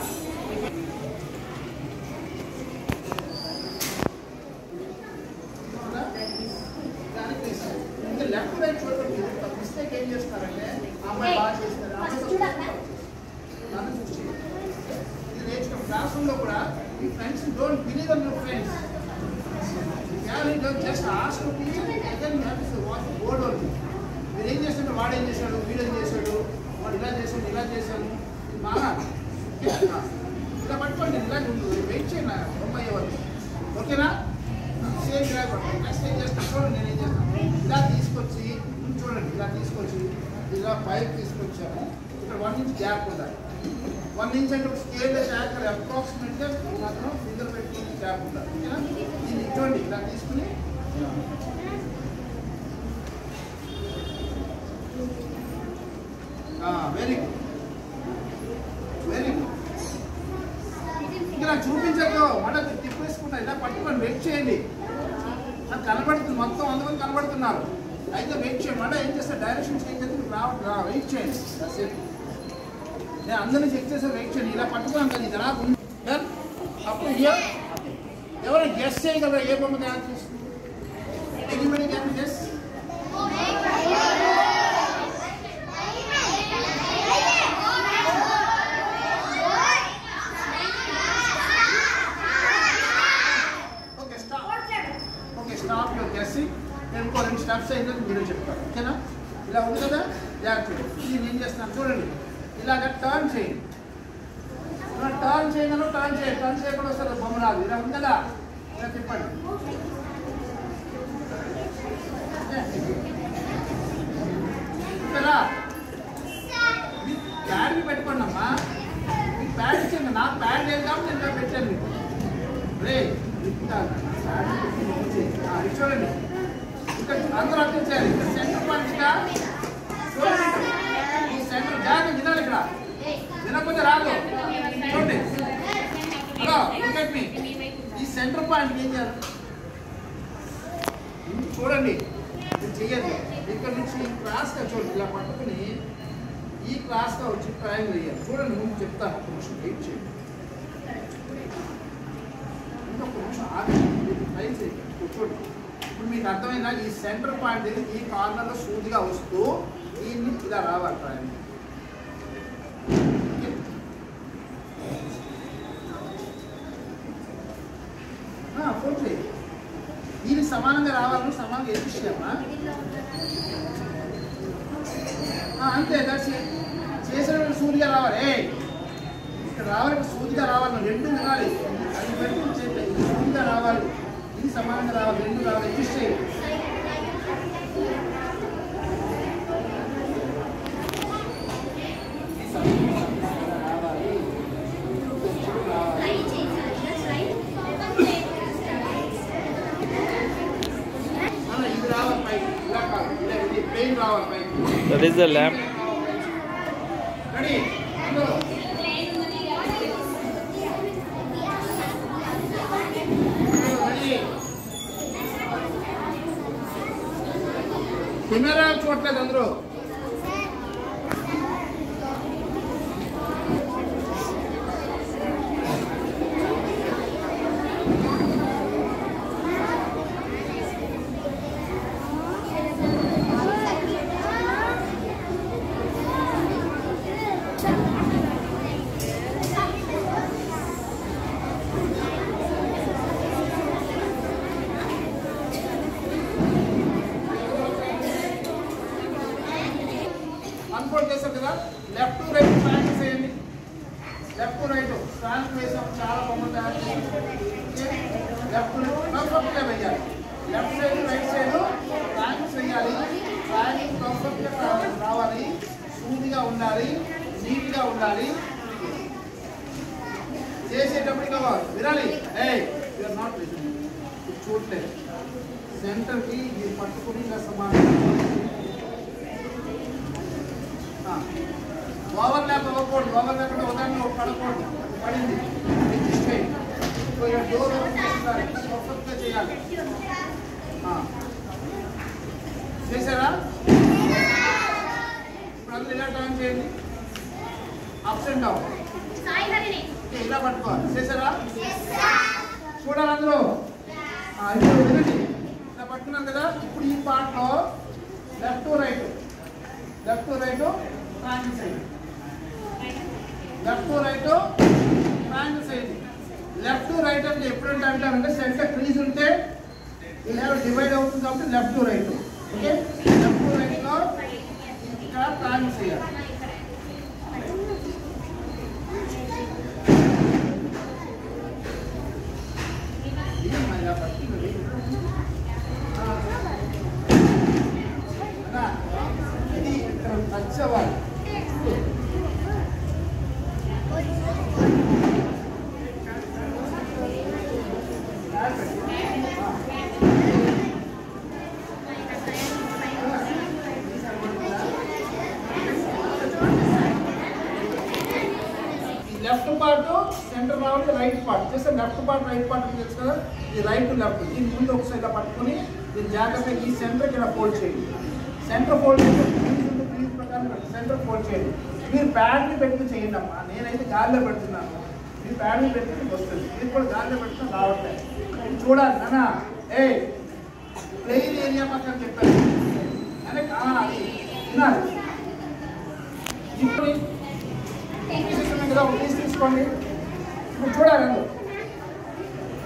లెఫ్ట్ రైట్ చూడండి. మిస్టేక్ ఏం చేస్తారంటే అమ్మాయి బాగా చేస్తారు. ఇది నేర్చుకున్న క్లాస్ రూమ్ లో కూడా మీ friends don't believe in your friends. Just ask board ఉంది. మీరు ఏం చేస్తుంటే వాడు ఏం చేశాడు, వీడేం చేశాడు, వాడు ఇలా చేశాను బాగా ఇలా పట్టుకోండి. ఇలా ఉంటుంది. వెయిట్ చేయండి బొమ్మాయి వరకు. ఓకేనా? సేమ్ ఇలా పట్టుకోండి. నెక్స్ట్ ఏం చేస్తాను చూడండి. నేను ఏం చేస్తాను, ఇలా తీసుకొచ్చి చూడండి, ఇలా తీసుకొచ్చి ఇలా పైకి తీసుకొచ్చాము. ఇక్కడ 1 ఇంచ్ గ్యాప్ ఉండాలి. 1 ఇంచ్ అంటే స్కేల్ అక్కడ అప్రాక్సిమేట్గా మాత్రం ఫింగర్ పెట్టుకుని గ్యాప్ ఉండాలి. ఓకేనా? ఇది చూడండి, ఇలా తీసుకుని వెరీ గుడ్ వెరీ గుడ్. ఇంకా నాకు చూపించద్దు, మళ్ళీ తిప్పేసుకుంటా. ఇలా పట్టుకొని వెయిట్ చేయండి. నాకు కనబడుతుంది మొత్తం, అందుకని కనబడుతున్నారు. అయితే వెయిట్ చేయండి. మళ్ళీ ఏం చేస్తారు, డైరెక్షన్ చేంజ్ అయితే మీకు వెయిట్ చేయండి. నేను అందరినీ చెక్ చేస్తే వెయిట్ చేయండి. ఇలా పట్టుకున్నాను కదా, ఇది ఎలా ఉంది. అప్పుడు ఎవరైనా గెస్ చేయగలరా ఏ బొమ్మ తయారు చేస్తుంది? Anybody can guess? Stop your guessing. నేను ఇంకో 2 స్టెప్స్ అయితే మీరు చెప్తారు. ఓకేనా? ఇలా ఉంది కదా, జాగ్రత్త. ఇది నేను చేస్తున్నాను చూడండి. ఇలాగ టర్న్ చేయండి. టర్న్ చేయగలను, టర్న్ చేయకుండా వస్తారు బొమ్మ రాదు. ఇలా ఉంది కదా, ఇలా తిప్పండి. కదా ప్యాడ్ని పెట్టుకోండి అమ్మా. మీకు ప్యాడ్ ఇచ్చింది, నాకు ప్యాడ్ లేదు కాబట్టి నేను పెట్టాను మీకు. రే అందరూ అర్థం చేయాలి. ఇక్కడ సెంటర్ పాయింట్గా ఈ సెంటర్ జాగ్రత్త వినాలి. ఇక్కడ వినకపోతే రాదు. చూడండి, హలో లుక్ ఎట్ మీ. ఈ సెంటర్ పాయింట్ ఏం చేయాలి చూడండి. ఇది చెయ్యదు. ఇక్కడ నుంచి ఈ క్రాస్గా చూడండి, ఇలా పట్టుకుని ఈ క్రాస్గా వచ్చి ట్రయాంగిల్ వేయాలి. చూడండి, ముందు చెప్తాను. ఒక నిమిషం వెయిట్ చేయండి. ఇంకొక నిమిషం ఆగి ట్రై చేయండి. చూడండి, ఇప్పుడు మీకు అర్థమైందా? ఈ సెంటర్ పాయింట్ ఈ కార్నర్లో సూదిగా వస్తూ దీన్ని ఇలా రావాలి ట్రయాంగిల్. ఫోన్ చేయి. దీనికి సమానంగా రావాలని సమానంగా ఎదుర్చేయమ్మా. అంతే దర్శి చేసిన సూదిగా రావాలి. ఇక్కడ రావాలి, సూదిగా రావాలి. రెండు వినాలి. అది పెట్టుకుని చేయాలి. సూదిగా రావాలి, ఇది సమానంగా రావాలి. రెండు రావాలి. అడ్జస్ట్ చేయాలి. That is the lamp. Ready? Go. Camera చూడలేదు అందరూ. అన్ఫోల్డ్ చేశారు కదా, లెఫ్ట్ టు రైట్ ట్రయాంగిల్ చేయండి. లెఫ్ట్ టు రైట్ ట్రయాంగిల్ వేసాం. చాలా బొమ్మలు తయారు చేయండి. లెఫ్ట్ టు రైట్ పర్ఫెక్ట్గా వేయాలి. Left side right side triangles వేయాలి. ట్రయాంగిల్ పర్ఫెక్ట్గా రావాలి. సూదిగా ఉండాలి, నీట్గా ఉండాలి. చేసేటప్పుడు కావాలి వినాలి. You are not listening. చూడలేదు. సెంటర్కి మీరు పట్టుకుని ఇలా సమానం. ఓవర్ ల్యాప్ అవ్వకూడదు. ఓవర్ ల్యాప్ అంటే ఉదాహరణ పడకూడదు. పడింది అడ్జస్ట్ చేయండి. డోర్ పర్ఫెక్ట్గా చేయాలి. చేశారా? ఇప్పుడు అందరూ ఇలా టర్న్ చేయండి. అప్స్ అండ్ డౌన్ ఇలా పట్టుకోవాలి. చేశారా? చూడాలి అందరూ. ఇప్పుడు వినండి. ఇలా పట్టుకున్నాం కదా. ఇప్పుడు ఈ పార్ట్లో left to right, left to right triangle side, left to right triangle side. Left to right అంటే ఎప్పుడంటే అంటారంటే సెంటర్ క్రీజ్ ఉంటే ఇలా డివైడ్ అవుతుంది కాబట్టి left to right. Okay, left to రైట్లో ఇక్కడ ట్రయాంగిల్ చేయాలి. ఇది ఇక్కడ టచ్ అవ్వాలి. లెఫ్ట్ పార్ట్ సెంటర్ రావాలి, రైట్ పార్ట్ చేస్తే లెఫ్ట్ పార్ట్ రైట్ పార్ట్ తెలుసు కదా. ఈ రైట్ లెఫ్ట్ దీని ముందు ఒకసారి ఇలా పట్టుకొని దీన్ని జాగ్రత్తగా ఈ సెంటర్కి ఇలా ఫోల్డ్ చేయండి. సెంటర్ ఫోల్డ్ చేయండి. ప్లీజ్ ప్రకారం సెంటర్ ఫోల్డ్ చేయండి. మీరు ప్యాడ్ని పెట్టుకుని చేయండి అమ్మా. నేనైతే గాలిలో పెడుతున్నాను. మీరు ప్యాడ్ని పెట్టుకుని వస్తుంది. మీరు కూడా గాలిలో పెట్టుకుని రావట్లేదు. చూడాలి నాన్న. ప్లెయిన్ ఏరియా పక్కన చెప్పారు అంటే వినాలి. ఇప్పుడు కదా ఒక పీస్ తీసుకోండి. ఇప్పుడు చూడాలి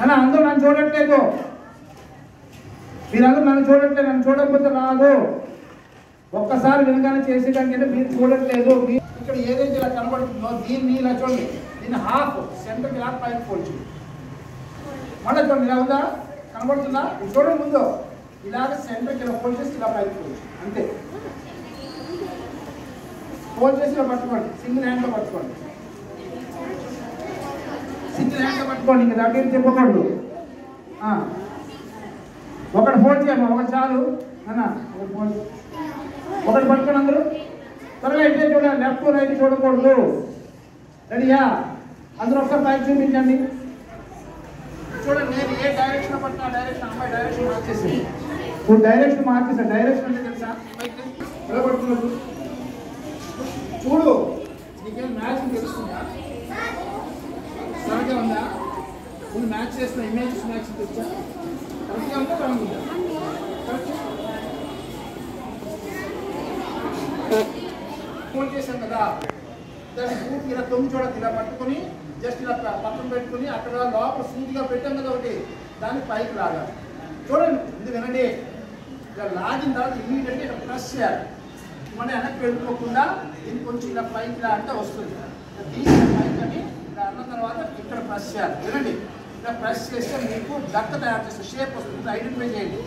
అన్న. అందరూ నన్ను చూడట్లేదు. మీరందరూ నన్ను చూడట్లేదు. నన్ను చూడకపోతే రాదు. ఒక్కసారి వెనకాల చేసేదానికంటే మీరు చూడట్లేదు. ఇక్కడ ఏదైతే ఇలా కనబడుతుందో దీన్ని ఇలా చూడండి. దీన్ని హాఫ్ సెంటర్కి ఇలా పైన ఫోల్డ్ చేయండి. మళ్ళీ చూడండి ఇలా ఉందా, కనబడుతుందా? చూడండి ముందు ఇలాగ సెంటర్కి ఇలా ఫోల్డ్ చేసి ఇలా పైన ఫోల్డ్ చేయండి. అంతే. ఫోల్డ్ చేసి ఇలా పట్టుకోండి. సింగిల్ హ్యాండ్లో పట్టుకోండి. సింగిల్ హ్యాండ్లో పట్టుకోండి. ఇంకా దగ్గర చెప్పకూడదు. ఒకటి ఫోల్డ్ చేయమ్మా. ఒకటి చాలు. అన్నా ఒకటి పట్టుకొని అందరూ త్వరగా ఇట్లే చూడాలి, లెఫ్ట్ రైట్ చూడకూడదు. రెడీయా? అందరూ ఒకసారి పైకి చూపించండి. చూడండి, నేను ఏ డైరెక్షన్ పట్టిన డైరెక్షన్ అమ్మాయి డైరెక్షన్ మార్చేసి ఇప్పుడు డైరెక్షన్ మార్చేసా. డైరెక్షన్ అంటే తెలుసా? ఎలా పడుతున్నారు చూడు. నీకేం మ్యాచ్ తెలుస్తుందా? కరెక్ట్గా ఉందా? నువ్వు మ్యాచ్ చేస్తున్న ఇమేజెస్ మ్యాచ్ తెలుసా? కరెక్ట్గా ఉందా? రాంగ్ ఉందా? కరెక్ట్ ఫోన్ చేశాను కదా, దాన్ని పూర్తి ఇలా తొమ్మిది చూడదు, ఇలా పట్టుకొని జస్ట్ ఇలా పక్కన పెట్టుకుని అక్కడ లోపల సూటిగా పెట్టాం కదా ఒకటి, దాన్ని పైకి లాగాలి. చూడండి, ఇది వినండి. ఇలా లాగిన తర్వాత ఇమీడియట్గా ఇక్కడ ప్రెస్ చేయాలి. మనం వెనక్కి వెళ్ళిపోకుండా ఇది కొంచెం ఇలా పైకి ఇలా అంటే వస్తుంది. తీసిన పైకి అని ఇలా అన్న తర్వాత ఇక్కడ ప్రెస్ చేయాలి. వినండి, ఇలా ప్రెస్ చేస్తే మీకు డక్క తయారు చేస్తే షేప్ వస్తుంది. ఐడెంటిఫై చేయండి.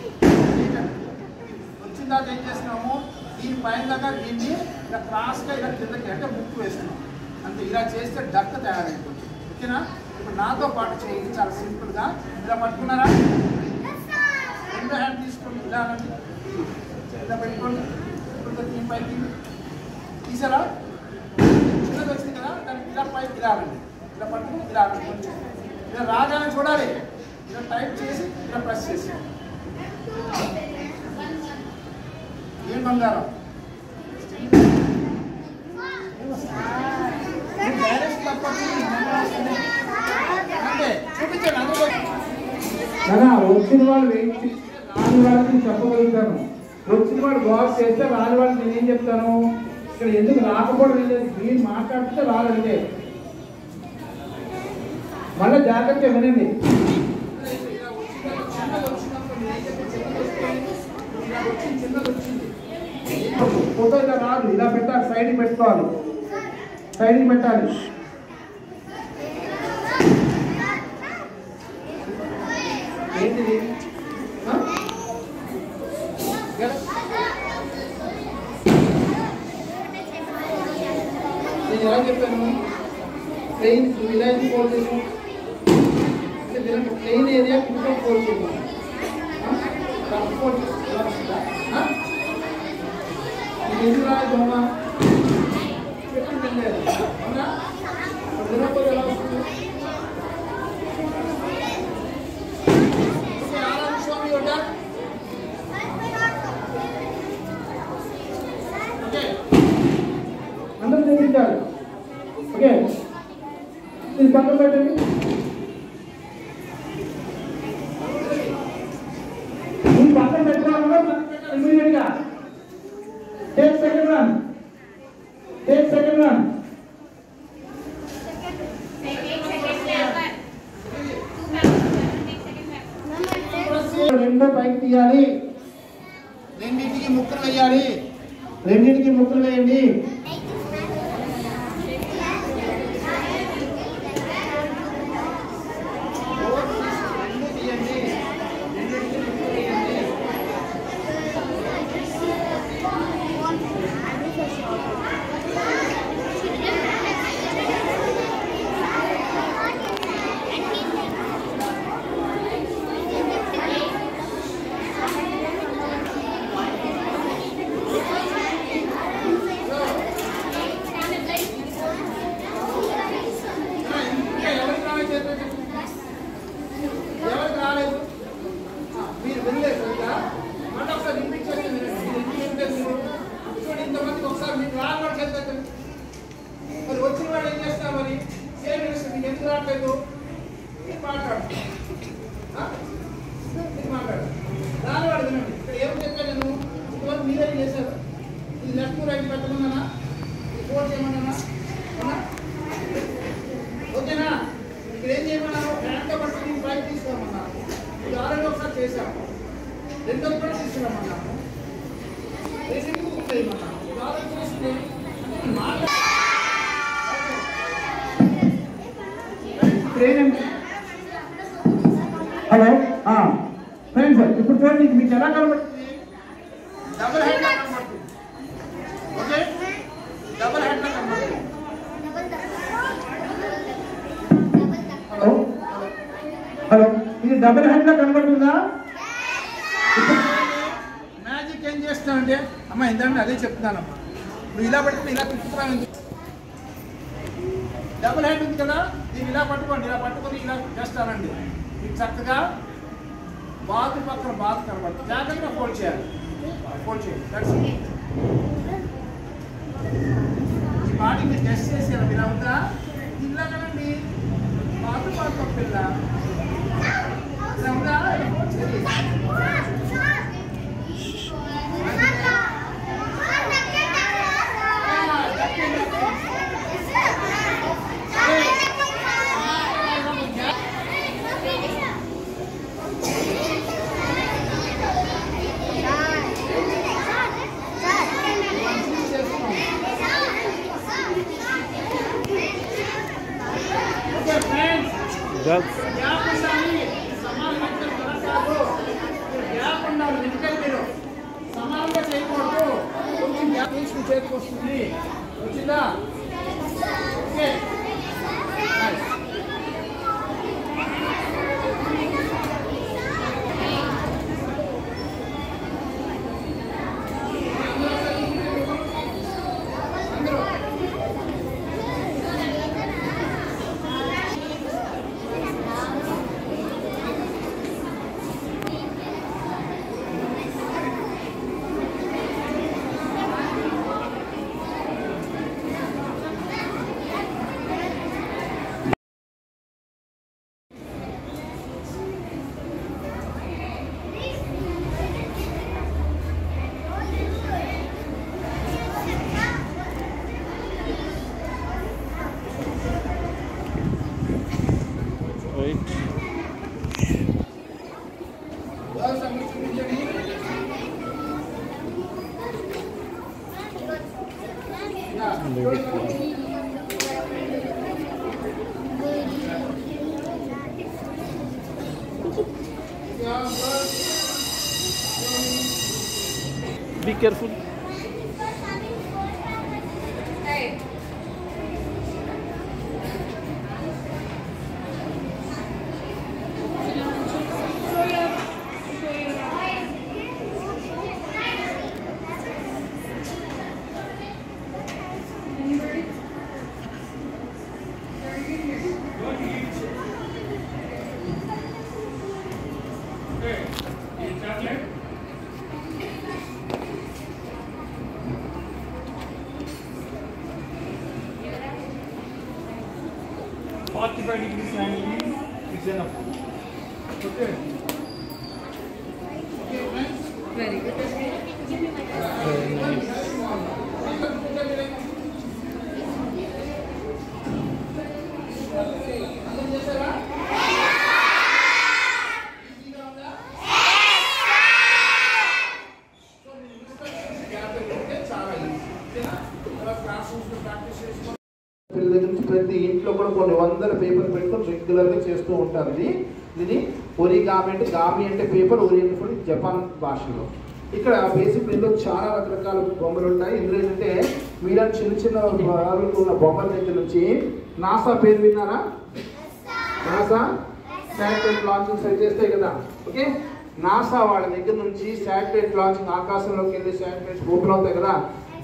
వచ్చిన తర్వాత ఏం చేస్తున్నాము, దీని పైన దీన్ని ఇలా క్రాస్గా ఇలా కిందకి అంటే ముక్కు వేస్తున్నాం. అంటే ఇలా చేస్తే డక్క తయారైపోతుంది. ఓకేనా? ఇప్పుడు నాతో పాటు చేయండి, చాలా సింపుల్గా. ఇలా పట్టుకున్నారా? రెండో హ్యాండ్ తీసుకోండి, ఇలా అనండి, ఇలా పెట్టుకోండి. ఇప్పుడు దీని పైకి తీసారా? చిన్నది వచ్చింది కదా, దానికి ఇలా పైకి ఇలా అనండి, ఇలా పట్టుకుని ఇలా అనండి. ఇలా రాగానే చూడాలి, ఇలా టైప్ చేసి ఇలా ప్రెస్ చేసి. ఏం బంగారం కదా. వచ్చిన వాళ్ళు వెయిట్ రాని వాళ్ళకి చెప్పగలుగుతాను. వచ్చిన వాడు బాస్ చేస్తే రాని వాళ్ళకి నేనేం చెప్తాను, ఇక్కడ ఎందుకు రాకపోవడం లేదు, మీరు మాట్లాడితే రాదంటే. మళ్ళీ జాగ్రత్తగా వినండి. చిన్నది వచ్చింది ఫోటో ఇలా రాదు, ఇలా పెట్టాలి, సైడ్కి పెట్టుకోవాలి, సైడ్కి పెట్టాలి. ఏంటిది? నేను ఎలా చెప్పాను, ప్లెయిన్ ఇలా ఫోల్డ్ చేసాను, ప్లెయిన్ ఏరియా ఇంకా ఫోల్డ్ చేసాను. ఎందుకు రాదు అమ్మా? పెట్టి వెళ్ళలేదు అవునా? వినకపోతే ఎలా వస్తుంది? స్వామి ఓకే, అందరూ చూపించాలి. ఓకే, ఇది పక్కన పెట్టండి. మీరు పక్కన పెట్టుకోవాలన్నా ఇమీడియట్గా take second run. Take second run. రెండో పైకి తీయాలి, రెండింటికి ముక్కలు వేయాలి, రెండింటికి ముక్కలు వేయండి. ఓకేనా? ఇక్కడ ఏం చేయమన్నాను, హ్యాండ్తో పట్టుకుని పైకి తీసుకోమన్నాను. ఇది ఆల్రెడీ ఒకసారి చేశాము. రెండోది కూడా తీసుకురామన్నాను, రెండింటికి బుక్ చేయమన్నాను. ఇది ఆల్రెడీ చేసింది. హలో ఫ్రెండ్స్, ఇప్పుడు చూడండి మీకు ఎలా కనబడుతుంది, డబుల్ హ్యాండ్ కనబడుతుంది. ఓకే, డబుల్ హ్యాండ్ కనబడుతుంది. హలో హలో, ఇది డబుల్ హ్యాండ్ లో కనబడుతుందా? మ్యాజిక్ అంటే అమ్మ ఎందుకంటే అదే చెప్తున్నానమ్మా, నువ్వు ఇలా పట్టుకుని ఇలా తిప్పుతున్నావు ఎందుకు? డబుల్ హ్యాండ్ ఉంది కదా, దీన్ని ఇలా పట్టుకోండి, ఇలా పట్టుకొని ఇలా జస్ట్ అనండి. మీకు చక్కగా బాతు పక్కన బాతు కనబడుతుంది. జాగ్రత్తగా ఫోల్డ్ చేయాలి, ఫోల్డ్ చేయండి. ఈ బాడీ మీరు టెస్ట్ చేసారు, మీరు అవుతా ఇలా కదండి, బాతు బాతు పిల్ల ఇలా ఉందా, ఫోల్డ్ చేయాలి. సమానంగా చేయకూడదు, కొంచెం గ్యాప్ తీసుకుని చేతికి వస్తుంది. వచ్చిందా? Okay, Be careful. Hey. It's enough. Okay. Very good. ప్రతి ఇంట్లో కూడా కొన్ని వందల పేపర్ పెట్టుకొని రెగ్యులర్గా చేస్తూ ఉంటారు. ఇది ఒరిగామి అంటే, గామి అంటే పేపర్, ఒరి అంటే ఫుడ్ జపాన్ భాషలో. ఇక్కడ బేసిక్ ఇందులో చాలా రకరకాల బొమ్మలు ఉంటాయి. ఇందులో ఏంటంటే మీలా చిన్న చిన్న వాళ్ళకు ఉన్న బొమ్మల దగ్గర నుంచి నాసా పేరు విన్నారా? నాసా శాటిలైట్ లాంచింగ్ సరి చేస్తాయి కదా. ఓకే, నాసా వాళ్ళ దగ్గర నుంచి శాటిలైట్ లాంచింగ్, ఆకాశంలోకి వెళ్ళి శాటిలైట్స్ ఓపెన్ అవుతాయి కదా,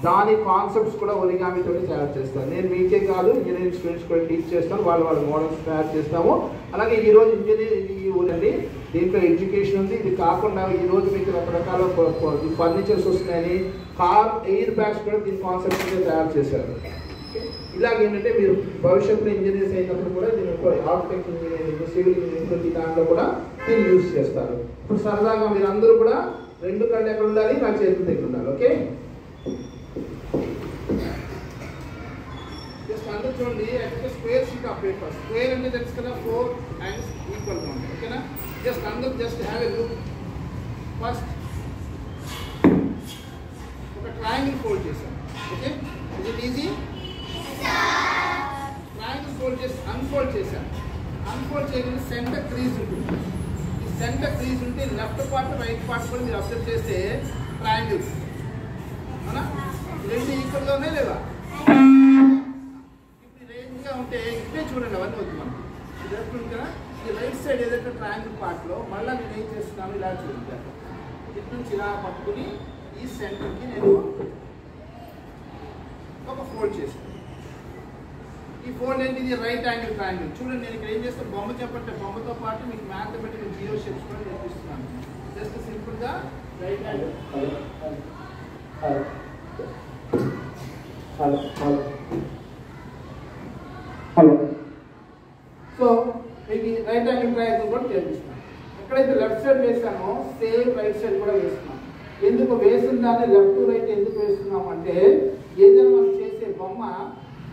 దాని కాన్సెప్ట్స్ కూడా ఒరిగామితో తయారు చేస్తాను. నేను మీకే కాదు, ఇంజనీరింగ్ స్టూడెంట్స్ కూడా టీచ్ చేస్తాను, వాళ్ళ మోడల్స్ తయారు చేస్తాము. అలాగే ఈరోజు ఇంజనీరింగ్ ఊరండి, దీంట్లో ఎడ్యుకేషన్ ఉంది. ఇది కాకుండా ఈరోజు మీకు రకరకాల ఫర్నిచర్స్ వస్తున్నాయని, కార్ ఎయిర్ బ్యాగ్స్ కూడా దీని కాన్సెప్ట్ తయారు చేశారు. ఇలాగేంటంటే మీరు భవిష్యత్తులో ఇంజనీర్స్ అయినప్పుడు కూడా దీని ఆర్కిటెక్ట్ ఇంజనీరింగ్, సివిల్ ఇంజనీరింగ్ దాంట్లో కూడా దీన్ని యూజ్ చేస్తారు. ఇప్పుడు సరదాగా మీరు అందరూ కూడా రెండు కళ్ళు ఎక్కడ ఉండాలి? నా చేతుల దగ్గర ఉండాలి. ఓకే, అందరూ చూడండి. Square sheet of paper, square అంటే తెలుసు కదా, 4 యాంగిల్స్ ఈక్వల్గా ఉంటాయి. ఓకేనా? జస్ట్ అందరూ just have a look. First ఒక ట్రయాంగిల్ ఫోల్డ్ చేశాను. Okay, is it easy? Triangle fold చేసి అన్ఫోల్డ్ చేశాను. అన్ఫోల్డ్ చేయకుండా సెంటర్ క్రీజ్ ఉంటుంది. ఈ సెంటర్ క్రీజ్ ఉంటే లెఫ్ట్ పార్ట్ రైట్ పార్ట్ కూడా మీరు అబ్జర్వ్ చేస్తే ట్రయాంగిల్స్ అవునా, రెండు ఈక్వల్గా ఉన్నాయి లేదా? ఇప్పుడు రేంజ్గా ఉంటే ఇప్పుడే చూడండి, అవన్నీ వద్దు మనం. ఇది లెఫ్ట్ ఉంది కదా, ఈ రైట్ సైడ్ ఏదైతే ట్రయాంగిల్ పార్ట్లో మళ్ళీ నేను ఏం చేస్తున్నాను, ఇలా చూపించాను. ఇటు నుంచి ఇలా పట్టుకుని ఈ ఈ సెంటర్కి నేను ఒక ఫోల్డ్ చేస్తాను. ఈ ఫోల్డ్ ఏంటి? ఇది రైట్ యాంగిల్ ట్రయాంగిల్. చూడండి నేను ఇక్కడ ఏం చేస్తాను, బొమ్మ చెప్పంటే బొమ్మతో పాటు మీకు మ్యాథమెటికల్ జీరో షేప్స్ కూడా నేర్పిస్తున్నాను. జస్ట్ సింపుల్గా రైట్ యాంగిల్ సో ఇది రైట్ యాంగిల్ ట్రయాంగిల్ కూడా నేర్పిస్తాను. ఎక్కడైతే లెఫ్ట్ సైడ్ వేసానో సేమ్ రైట్ సైడ్ కూడా వేస్తున్నాను. ఎందుకు వేసిన దాన్ని లెఫ్ట్ టు రైట్ ఎందుకు వేస్తున్నాం అంటే ఏదైనా మనం చేసే బొమ్మ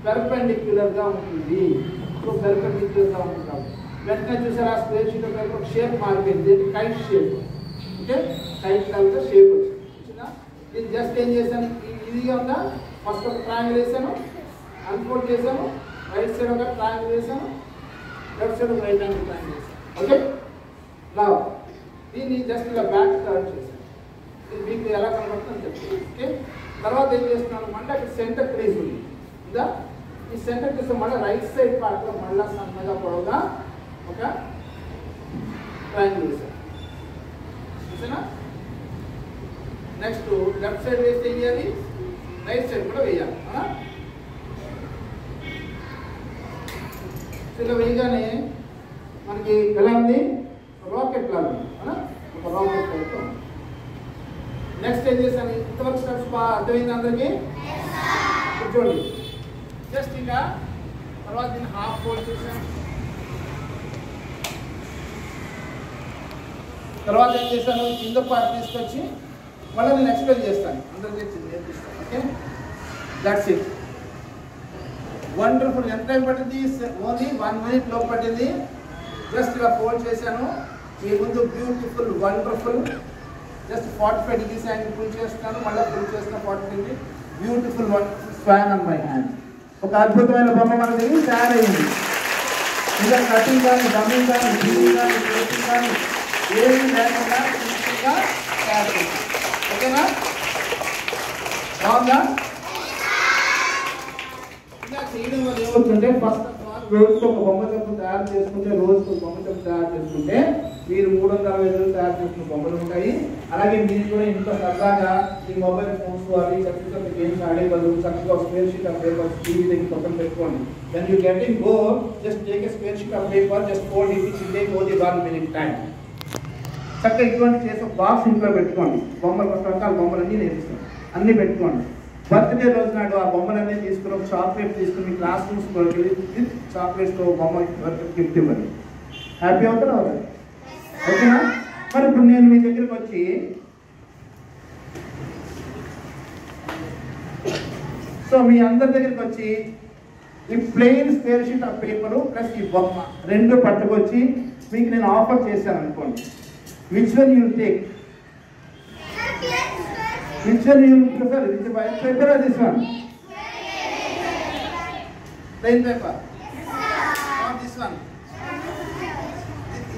పెర్పెండిక్యులర్గా ఉంటుంది. సో పెర్పెండిక్యులర్గా ఉంటుంది. వెంటనే చూసారా స్క్వేర్ షీట్ ఒక షేప్ మారిపోయింది, కైట్ షేప్. ఓకే, కైట్ లాగా షేప్ వచ్చిందా? ఇది జస్ట్ ఏం చేశాను, ఈజీగా ఉందా? ఫస్ట్ ఒక ట్రయాంగిల్ వేసాను, అన్ఫోల్డ్ చేశాను, రైట్ సైడ్ ఒక ట్రయాంగిల్ వేసాను, లెఫ్ట్ సైడ్ ఒక రైట్ యాంగిల్ ట్రయాంగిల్ వేసాను. ఓకే, నా దీన్ని జస్ట్ ఇలా బ్యాక్ టర్న్ చేశాను. ఇది మీకు ఎలా కనబడుతుందని చెప్తాను. ఓకే, తర్వాత ఏం చేస్తున్నాను, మళ్ళీ అక్కడ సెంటర్ క్రీజ్ ఉంది ఇంకా. ఈ సెంటర్ క్రీజ్ మళ్ళీ రైట్ సైడ్ పార్ట్లో మళ్ళీ సన్నగా పొడవుగా ఒక ట్రయాంగిల్ వేసాను. చూసానా? నెక్స్ట్ లెఫ్ట్ సైడ్ వేస్తే ఏం చేయాలి, రైట్ సైడ్ కూడా వేయాలి. ఇలా వేయగానే మనకి ఎలా ఉంది, రాకెట్ లాగా ఉంది. ఒక రాకెట్ టైప్ ఉంది. నెక్స్ట్ ఏం చేశాను, ఇంతవరకు స్టెప్స్ బాగా అర్థమైంది అందరికీ? కూర్చోండి. జస్ట్ ఇంకా తర్వాత దీన్ని హాఫ్ ఫోల్డ్ చేశాను. తర్వాత ఏం చేశాను, కింద పార్ట్ తీసుకొచ్చి మళ్ళీ నేను ఎక్స్ప్లెయిన్ చేస్తాను, అందరికీ నేర్పిస్తాను. Okay, that's it. వండర్ఫుల్. ఎంత టైం పట్టింది? ఓన్లీ 1 minute లోపు పట్టింది. జస్ట్ ఇలా ఫోల్డ్ చేశాను. మీ ముందు beautiful wonderful just 45 degrees angle pull చేస్తున్నాను, మళ్ళీ పుల్ చేస్తున్నా 40 degrees. Beautiful wonderful swan on my hand. ఒక అద్భుతమైన బొమ్మ మనకి తయారైంది. ఇంకా కటింగ్ కానీ, డమ్మింగ్ కానీ, డ్రీమింగ్ కానీ, ప్లేసింగ్ కానీ ఏమీ లేకుండా సింపుల్గా తయారు చేస్తాను. ఓకేనా? బాగుందా? ఇలా చేయడం వల్ల ఏమవుతుందంటే ఫస్ట్ ఆఫ్ ఆల్ రోజుకు ఒక బొమ్మ చెప్పు తయారు చేసుకుంటే, రోజుకు ఒక బొమ్మ చెప్పు తయారు చేసుకుంటే మీరు 360 రోజులు తయారు చేసుకున్న బొమ్మలు ఉంటాయి. అలాగే మీరు కూడా ఇంట్లో సరదాగా ఈ మొబైల్ ఫోన్స్ అవి చక్కగా గేమ్స్ ఆడే బదులు చక్కగా square sheet of paper TV దగ్గర పక్కన పెట్టుకోండి. Then you getting go just take a square sheet of paper, just fold it, it take only 1 minute time. చక్కగా ఇటువంటి చేసి ఒక బాక్స్ ఇంట్లో పెట్టుకోండి. బొమ్మలు రకరకాల బొమ్మలన్నీ నేర్పిస్తాం, అన్నీ పెట్టుకోండి. బర్త్డే రోజు నాడు ఆ బొమ్మలన్నీ తీసుకుని ఒక చాక్లెట్ తీసుకుని క్లాస్ రూమ్స్ వెళ్ళి చాక్లెట్స్తో బొమ్మ గిఫ్ట్ ఇవ్వండి. హ్యాపీ అవుతారా? ఓకేనా? మరి ఇప్పుడు నేను మీ దగ్గరికి వచ్చి మీ అందరి దగ్గరికి వచ్చి ఈ plain square sheet of paper plus ఈ బొమ్మ రెండు పట్టుకొచ్చి మీకు నేను ఆఫర్ చేశాను అనుకోండి. Which one you take? Which one you prefer? Is it white paper or this one? Plain paper? Or this one?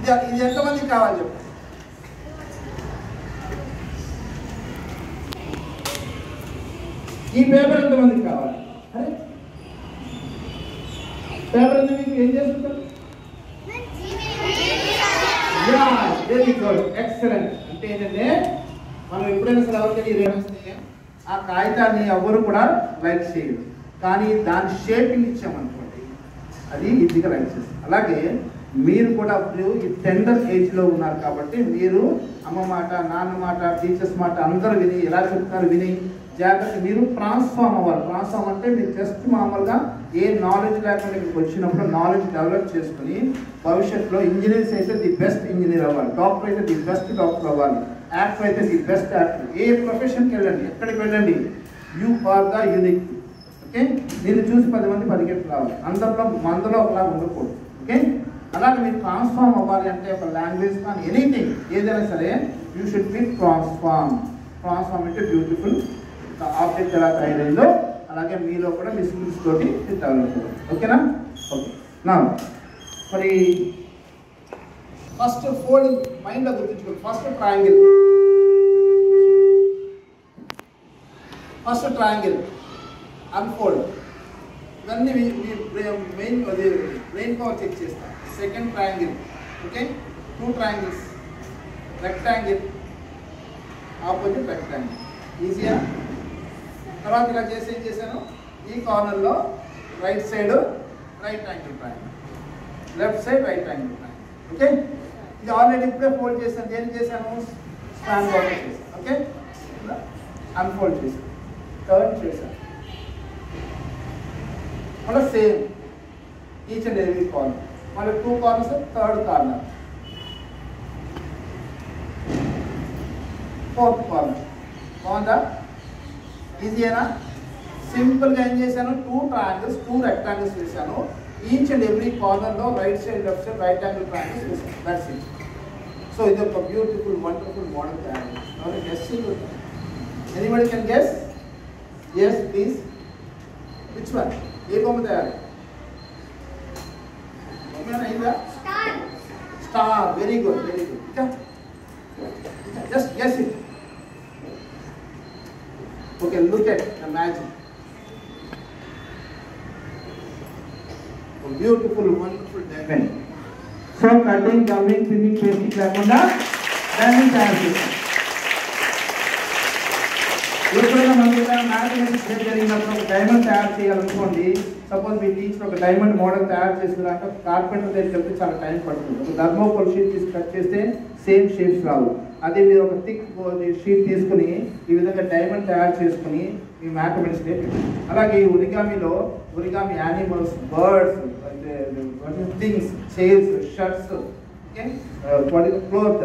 ఇది ఎంతమందికి కావాలి చెప్పు. ఈ పేపర్ ఎంతమందికి కావాలి? అరే పేపర్ ఎంత మీకు ఏం చేస్తుంటారు? Very good, excellent. అంటే ఏంటంటే మనం ఎప్పుడైనా సరే ఎవరికైనా ఆ కాగితాన్ని ఎవరు కూడా లైక్ చేయరు, కానీ దాని షేపింగ్ ఇచ్చామనుకోండి అది ఈజీగా లైక్ చేస్తారు. అలాగే మీరు కూడా ఈ టెండర్ ఏజ్లో ఉన్నారు కాబట్టి మీరు అమ్మ మాట, నాన్న మాట, టీచర్స్ మాట అందరూ విని ఎలా చెప్తారు విని జాగ్రత్త మీరు ట్రాన్స్ఫార్మ్ అవ్వాలి. ట్రాన్స్ఫార్మ్ అంటే మీరు జస్ట్ మామూలుగా ఏ నాలెడ్జ్ లేకుండా ఇక్కడికి వచ్చినప్పుడు నాలెడ్జ్ డెవలప్ చేసుకుని భవిష్యత్తులో ఇంజనీర్స్ అయితే ది బెస్ట్ ఇంజనీర్ అవ్వాలి, డాక్టర్ అయితే ది బెస్ట్ డాక్టర్ అవ్వాలి, యాక్టర్ అయితే ది బెస్ట్ యాక్టర్. ఏ ప్రొఫెషన్కి వెళ్ళండి, ఎక్కడికి వెళ్ళండి, you are the unique. Okay, మీరు చూసి 10 మంది పరిగెత్తి రావాలి, మందులో ఒకలా ఉండకూడదు. ఓకే, అలాగే మీరు ట్రాన్స్ఫార్మ్ అవ్వాలి అంటే ఒక లాంగ్వేజ్ కానీ ఎనీథింగ్ ఏదైనా సరే you should be transform. Transform అంటే బ్యూటిఫుల్ ఆబ్జెక్ట్ ఎలా తయారైందో అలాగే మీలో కూడా మీ స్కిల్స్ తోటి డెవలప్. ఓకేనా? ఓకే, నా మరి ఫస్ట్ ఫోల్డింగ్ మైండ్లో గుర్తుంచుకోండి. ఫస్ట్ ట్రయాంగిల్ అన్ఫోల్డ్, ఇవన్నీ మెయిన్ అది బ్రెయిన్ పవర్ చెక్ చేస్తాం. Second triangle, okay, 2 triangles, rectangle, opposite rectangle. ఈజీయా? తర్వాత ఇలా చేసి ఏం చేశాను, ఈ కార్నర్లో right side right angle triangle, left side right angle triangle. Okay, ఇది ఆల్రెడీ ఇప్పుడే ఫోల్డ్ చేశాను. దేని చేశాను? స్పాన్ ఫోల్డ్ చేశాను. ఓకే, అన్ఫోల్డ్ చేశాను, టర్న్ చేశాను. మళ్ళీ same each and every corner, మళ్ళీ 2 corners, third corner, 4th corner. బాగుందా? ఈజీయేనా? సింపుల్గా ఏం చేశాను, 2 ట్రయాంగిల్స్ 2 రెక్టాంగిల్స్ వేసాను. ఈచ్ అండ్ ఎవ్రీ కార్నర్లో right side left side right angle triangles వేసాను. That's it. సో ఇది ఒక బ్యూటిఫుల్ వండర్ఫుల్ మోడల్ తయారు. ఎవరైనా గెస్ చేయగలుగుతారు? Anybody can guess? Yes please. Which one? ఏ బొమ్మ తయారు? బొమ్మ అయిందా? Star. Very good, very good. ఇంకా just guess it. Okay, look at the magic. A beautiful, wonderful diamond. So cutting, gummy, pinning, pasting లేకుండా diamond తయారు చేస్తాం. ఎప్పుడైనా మనకి మ్యాథమెటిక్స్ జరిగినప్పుడు ఒక డైమండ్ తయారు చేయాలనుకోండి, సపోజ్ మీ టీచర్ ఒక డైమండ్ మోడల్ తయారు చేసినాక కార్పెంటర్ దగ్గరికి వెళ్తే చాలా టైం పడుతుంది. ఒక థర్మోకోల్ షీట్ తీసి కట్ చేస్తే సేమ్ షేప్స్ రావు. అదే మీరు ఒక థిక్ షీట్ తీసుకుని ఈ విధంగా డైమండ్ తయారు చేసుకుని మీ మ్యాథమెటిక్స్ నేర్పించారు. అలాగే ఈ origami animals, birds, things, chairs, shirts, cloth.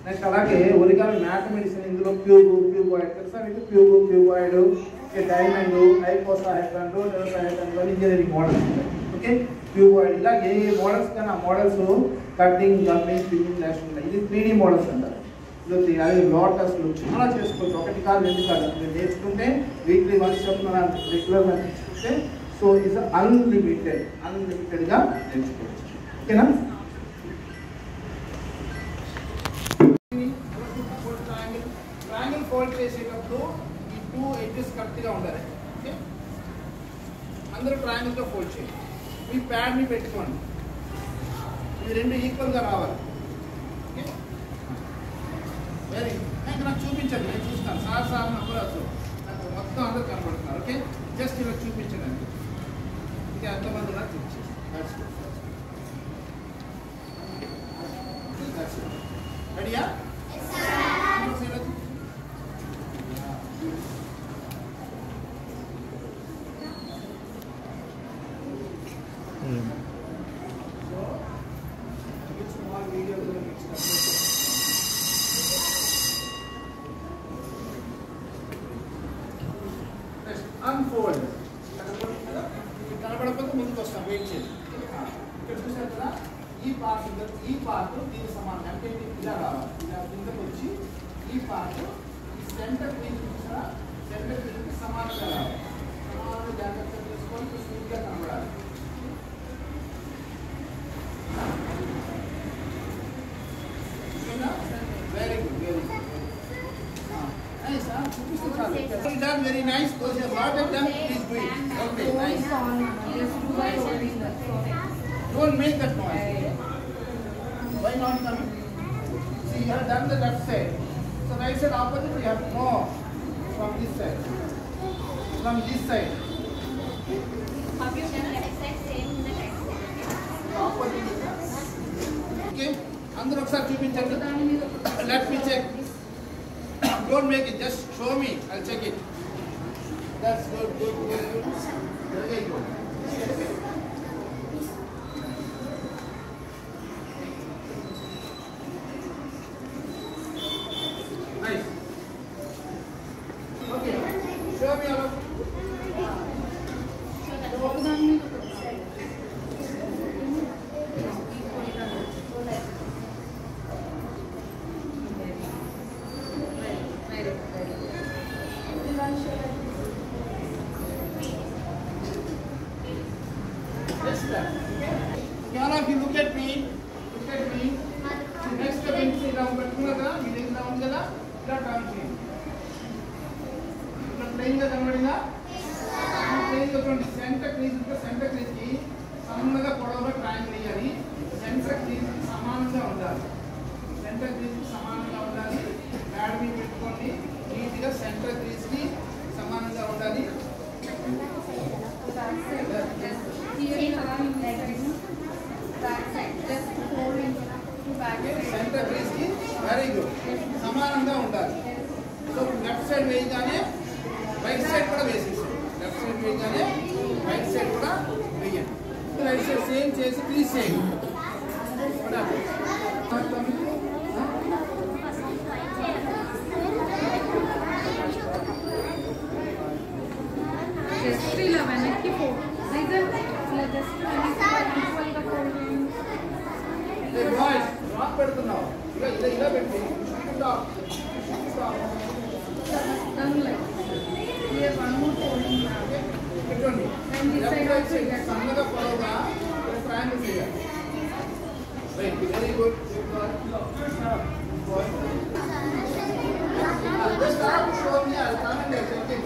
Next అలాగే ఒరిగామి మ్యాథమెటిక్స్ ఇందులో క్యూబాయిడ్ తెలుసా మీకు? క్యూబాయిడ్, డైమండ్, ఐకోసాహెడ్రాన్, రోడోసాహెడ్రాన్, ఇంజనీరింగ్ మోడల్స్. Okay, cuboid. ఇలా ఏ మోడల్స్ కానీ ఆ మోడల్స్ కటింగ్, గమ్మింగ్, స్పిన్నింగ్ ఉంటాయి. ఇది 3D మోడల్స్ అంటారు. అది లోటస్లు చాలా చేసుకోవచ్చు. 1 కాదు 2 కాదు. మీరు నేర్చుకుంటే వీక్లీ 1 చొప్పున రెగ్యులర్గా నేర్చుకుంటే సో ఇట్స్ అన్లిమిటెడ్గా నేర్చుకోవచ్చు. ఓకేనా? ట్రయాంగిల్ ఫోల్డ్ చేసేటప్పుడు ఈ 2 ఎడ్జెస్ కరెక్ట్గా ఉండాలి. ఓకే, అందరూ ట్రయాంగిల్తో ఫోల్డ్ చేయండి. మీ ప్యాడ్ని పెట్టుకోండి, ఇవి 2 ఈక్వల్గా రావాలి. Okay, very good. నాకు చూపించండి, నేను చూస్తాను. సార్ నాకు మొత్తం అందరూ కనబడుతున్నారు. ఓకే, జస్ట్ ఇలా చూపించండి. ఇంకా ఎంతమంది నాకు చూపించండి. రెడీయా? అన్ఫోల్డ్. కనబడకపోతే ముందుకు వస్తాం, వెయిట్ చేయండి. ఇక్కడ చూసారు కదా, ఈ పార్ట్ దీనికి సమానం. అంటే ఇలా రావాలి, ఇలా కిందకు వచ్చి ఈ పార్ట్ ఈ సెంటర్ పీస్ చూసారా, సెంటర్ పీస్కి సమానంగా రావాలి. సమానంగా జాగ్రత్తగా తీసుకొని స్మూత్గా కనబడాలి. Very good, very good. Done, very nice. Those who have not done, please do it. Okay, nice. Don't make that noise. Why not coming? See, you have done the left side. So right side opposite, you have to go from this side. From this side. Have you done the right side same in the right side? Opposite. Okay. అందరూ ఒకసారి చూపించండి. Let me check. Don't make it, just show me, I'll check it. That's good, good, good, good. Very good. Nice. Okay, show me all. All of you look at me. Look at me. Next step into down పెట్టుకున్నారా? ఇది down కదా, ఇలా down చేయండి. ఇక్కడ plane గా కనబడిందా? Plane గా చూడండి. Centre crease ఉంటే సెంటర్ క్రీజ్ కి సన్నగా పొడవుగా ట్రయాంగిల్ వేయాలి. సెంటర్ క్రీజ్ కి సమానంగా ఉండాలి. సెంటర్ క్రీజ్ కి సమానంగా ఉండాలి. ప్యాడ్ మీద పెట్టుకోండి. నీట్గా సెంటర్ క్రీజ్ సెంటర్ బ్రీజ్ కి వెరీ గుడ్ సమానంగా ఉండాలి. సో లెఫ్ట్ సైడ్ వేయగానే రైట్ సైడ్ కూడా వేసేసాం. లెఫ్ట్ సైడ్ వేయగానే రైట్ సైడ్ కూడా వేయండి. రైట్ సైడ్ సేమ్ చేసి క్రీజ్ చేయండి. జస్ట్ ఇలా వెనక్కి పో ఇలా జస్ట్ వెనక్కి ఈక్వల్గా ఫోల్డ్ చేయండి. బాయ్స్ డ్రాప్ పెడుతున్నావు ఇలా పెట్టి పెట్టుకోండి. లెఫ్ట్ సైడ్ సన్నగా పొడవుగా ట్రయాంగిల్ చేయాలి. Right very good. Just start to show me. I'll come and check it.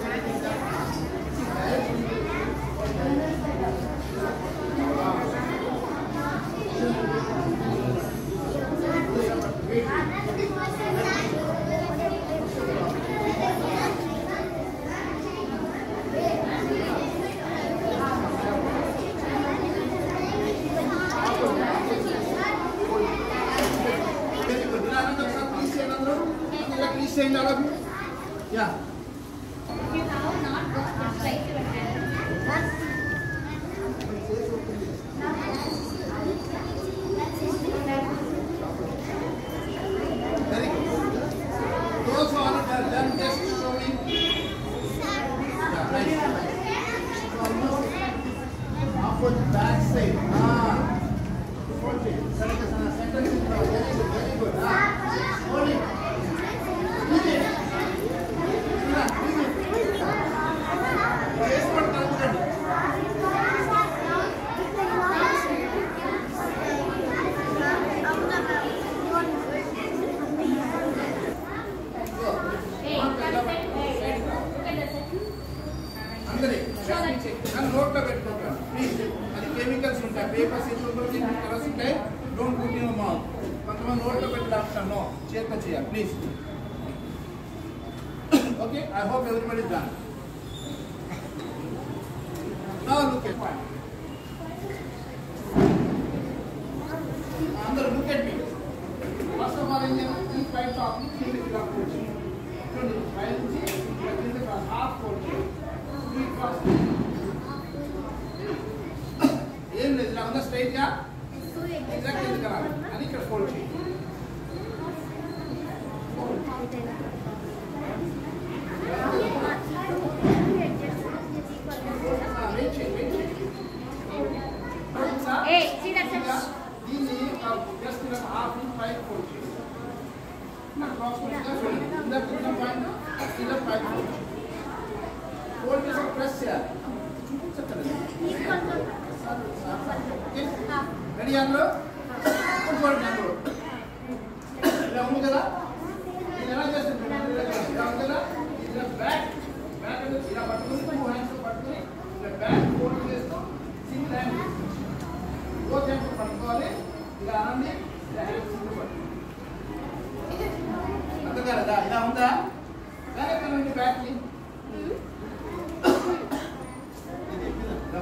Saying all of you? Yeah. If you have not got just right your hand. Very good. Those who are not done, just show me. Yeah, right. Opposite back side. Hold it. Center is very good. Hold it. నోట్లో పెట్టుకుంటాను please. అది chemicals ఉంటాయి, papers colours ఉంటాయి. Don't put in mouth. కొంతమంది నోట్లో పెట్టాను, చేతితో చేయాలి please. Okay, I hope everybody done. Now look at point. అందరూ look at me. First of all ఈ పైప్ టాప్ కిందకి ఇలా కూర్చో. చూడండి, పై నుంచి కిందకి హాఫ్ ఫోల్డ్ చేయండి. ఏం లేదు, ఇలా ఉందా స్ట్రైట్ గా ఎగ్జాక్ట్ ఎందుకు రావాలి అని ఇక్కడ ఫోల్డ్ చేయండి. దీన్ని జస్ట్ ఇలా హాఫ్ ఇంచ్ పైకి ఫోల్డ్ చేయండి. ఇలా పైకి ఫోల్డ్ చేసి ప్రెస్ చేయాలి. రెడీ అందులో ఇంకోటి అందులో ఇలా ఉంది కదా. ఇది ఎలా చేస్తుంటారు ఇలా ఉంది కదా. ఇలా బ్యాక్ ఇలా పట్టుకుని 2 హ్యాండ్స్ పట్టుకుని ఇలా బ్యాక్ ఫోల్డ్ చేస్తూ సింగిల్ హ్యాండ్ బోత్ హ్యాండ్స్ పట్టుకోవాలి. ఇలా అనండి, ఇలా హ్యాండ్స్ సింగిల్ పట్టుకోవాలి. అంతే కదా. ఇలా ఉందా బ్యాక్ అనండి, బ్యాక్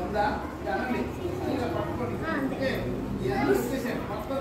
ఉందా అనండి. ఇలా పట్టుకోండి. ఓకే, ఇవన్నీ వచ్చేసాను మొత్తం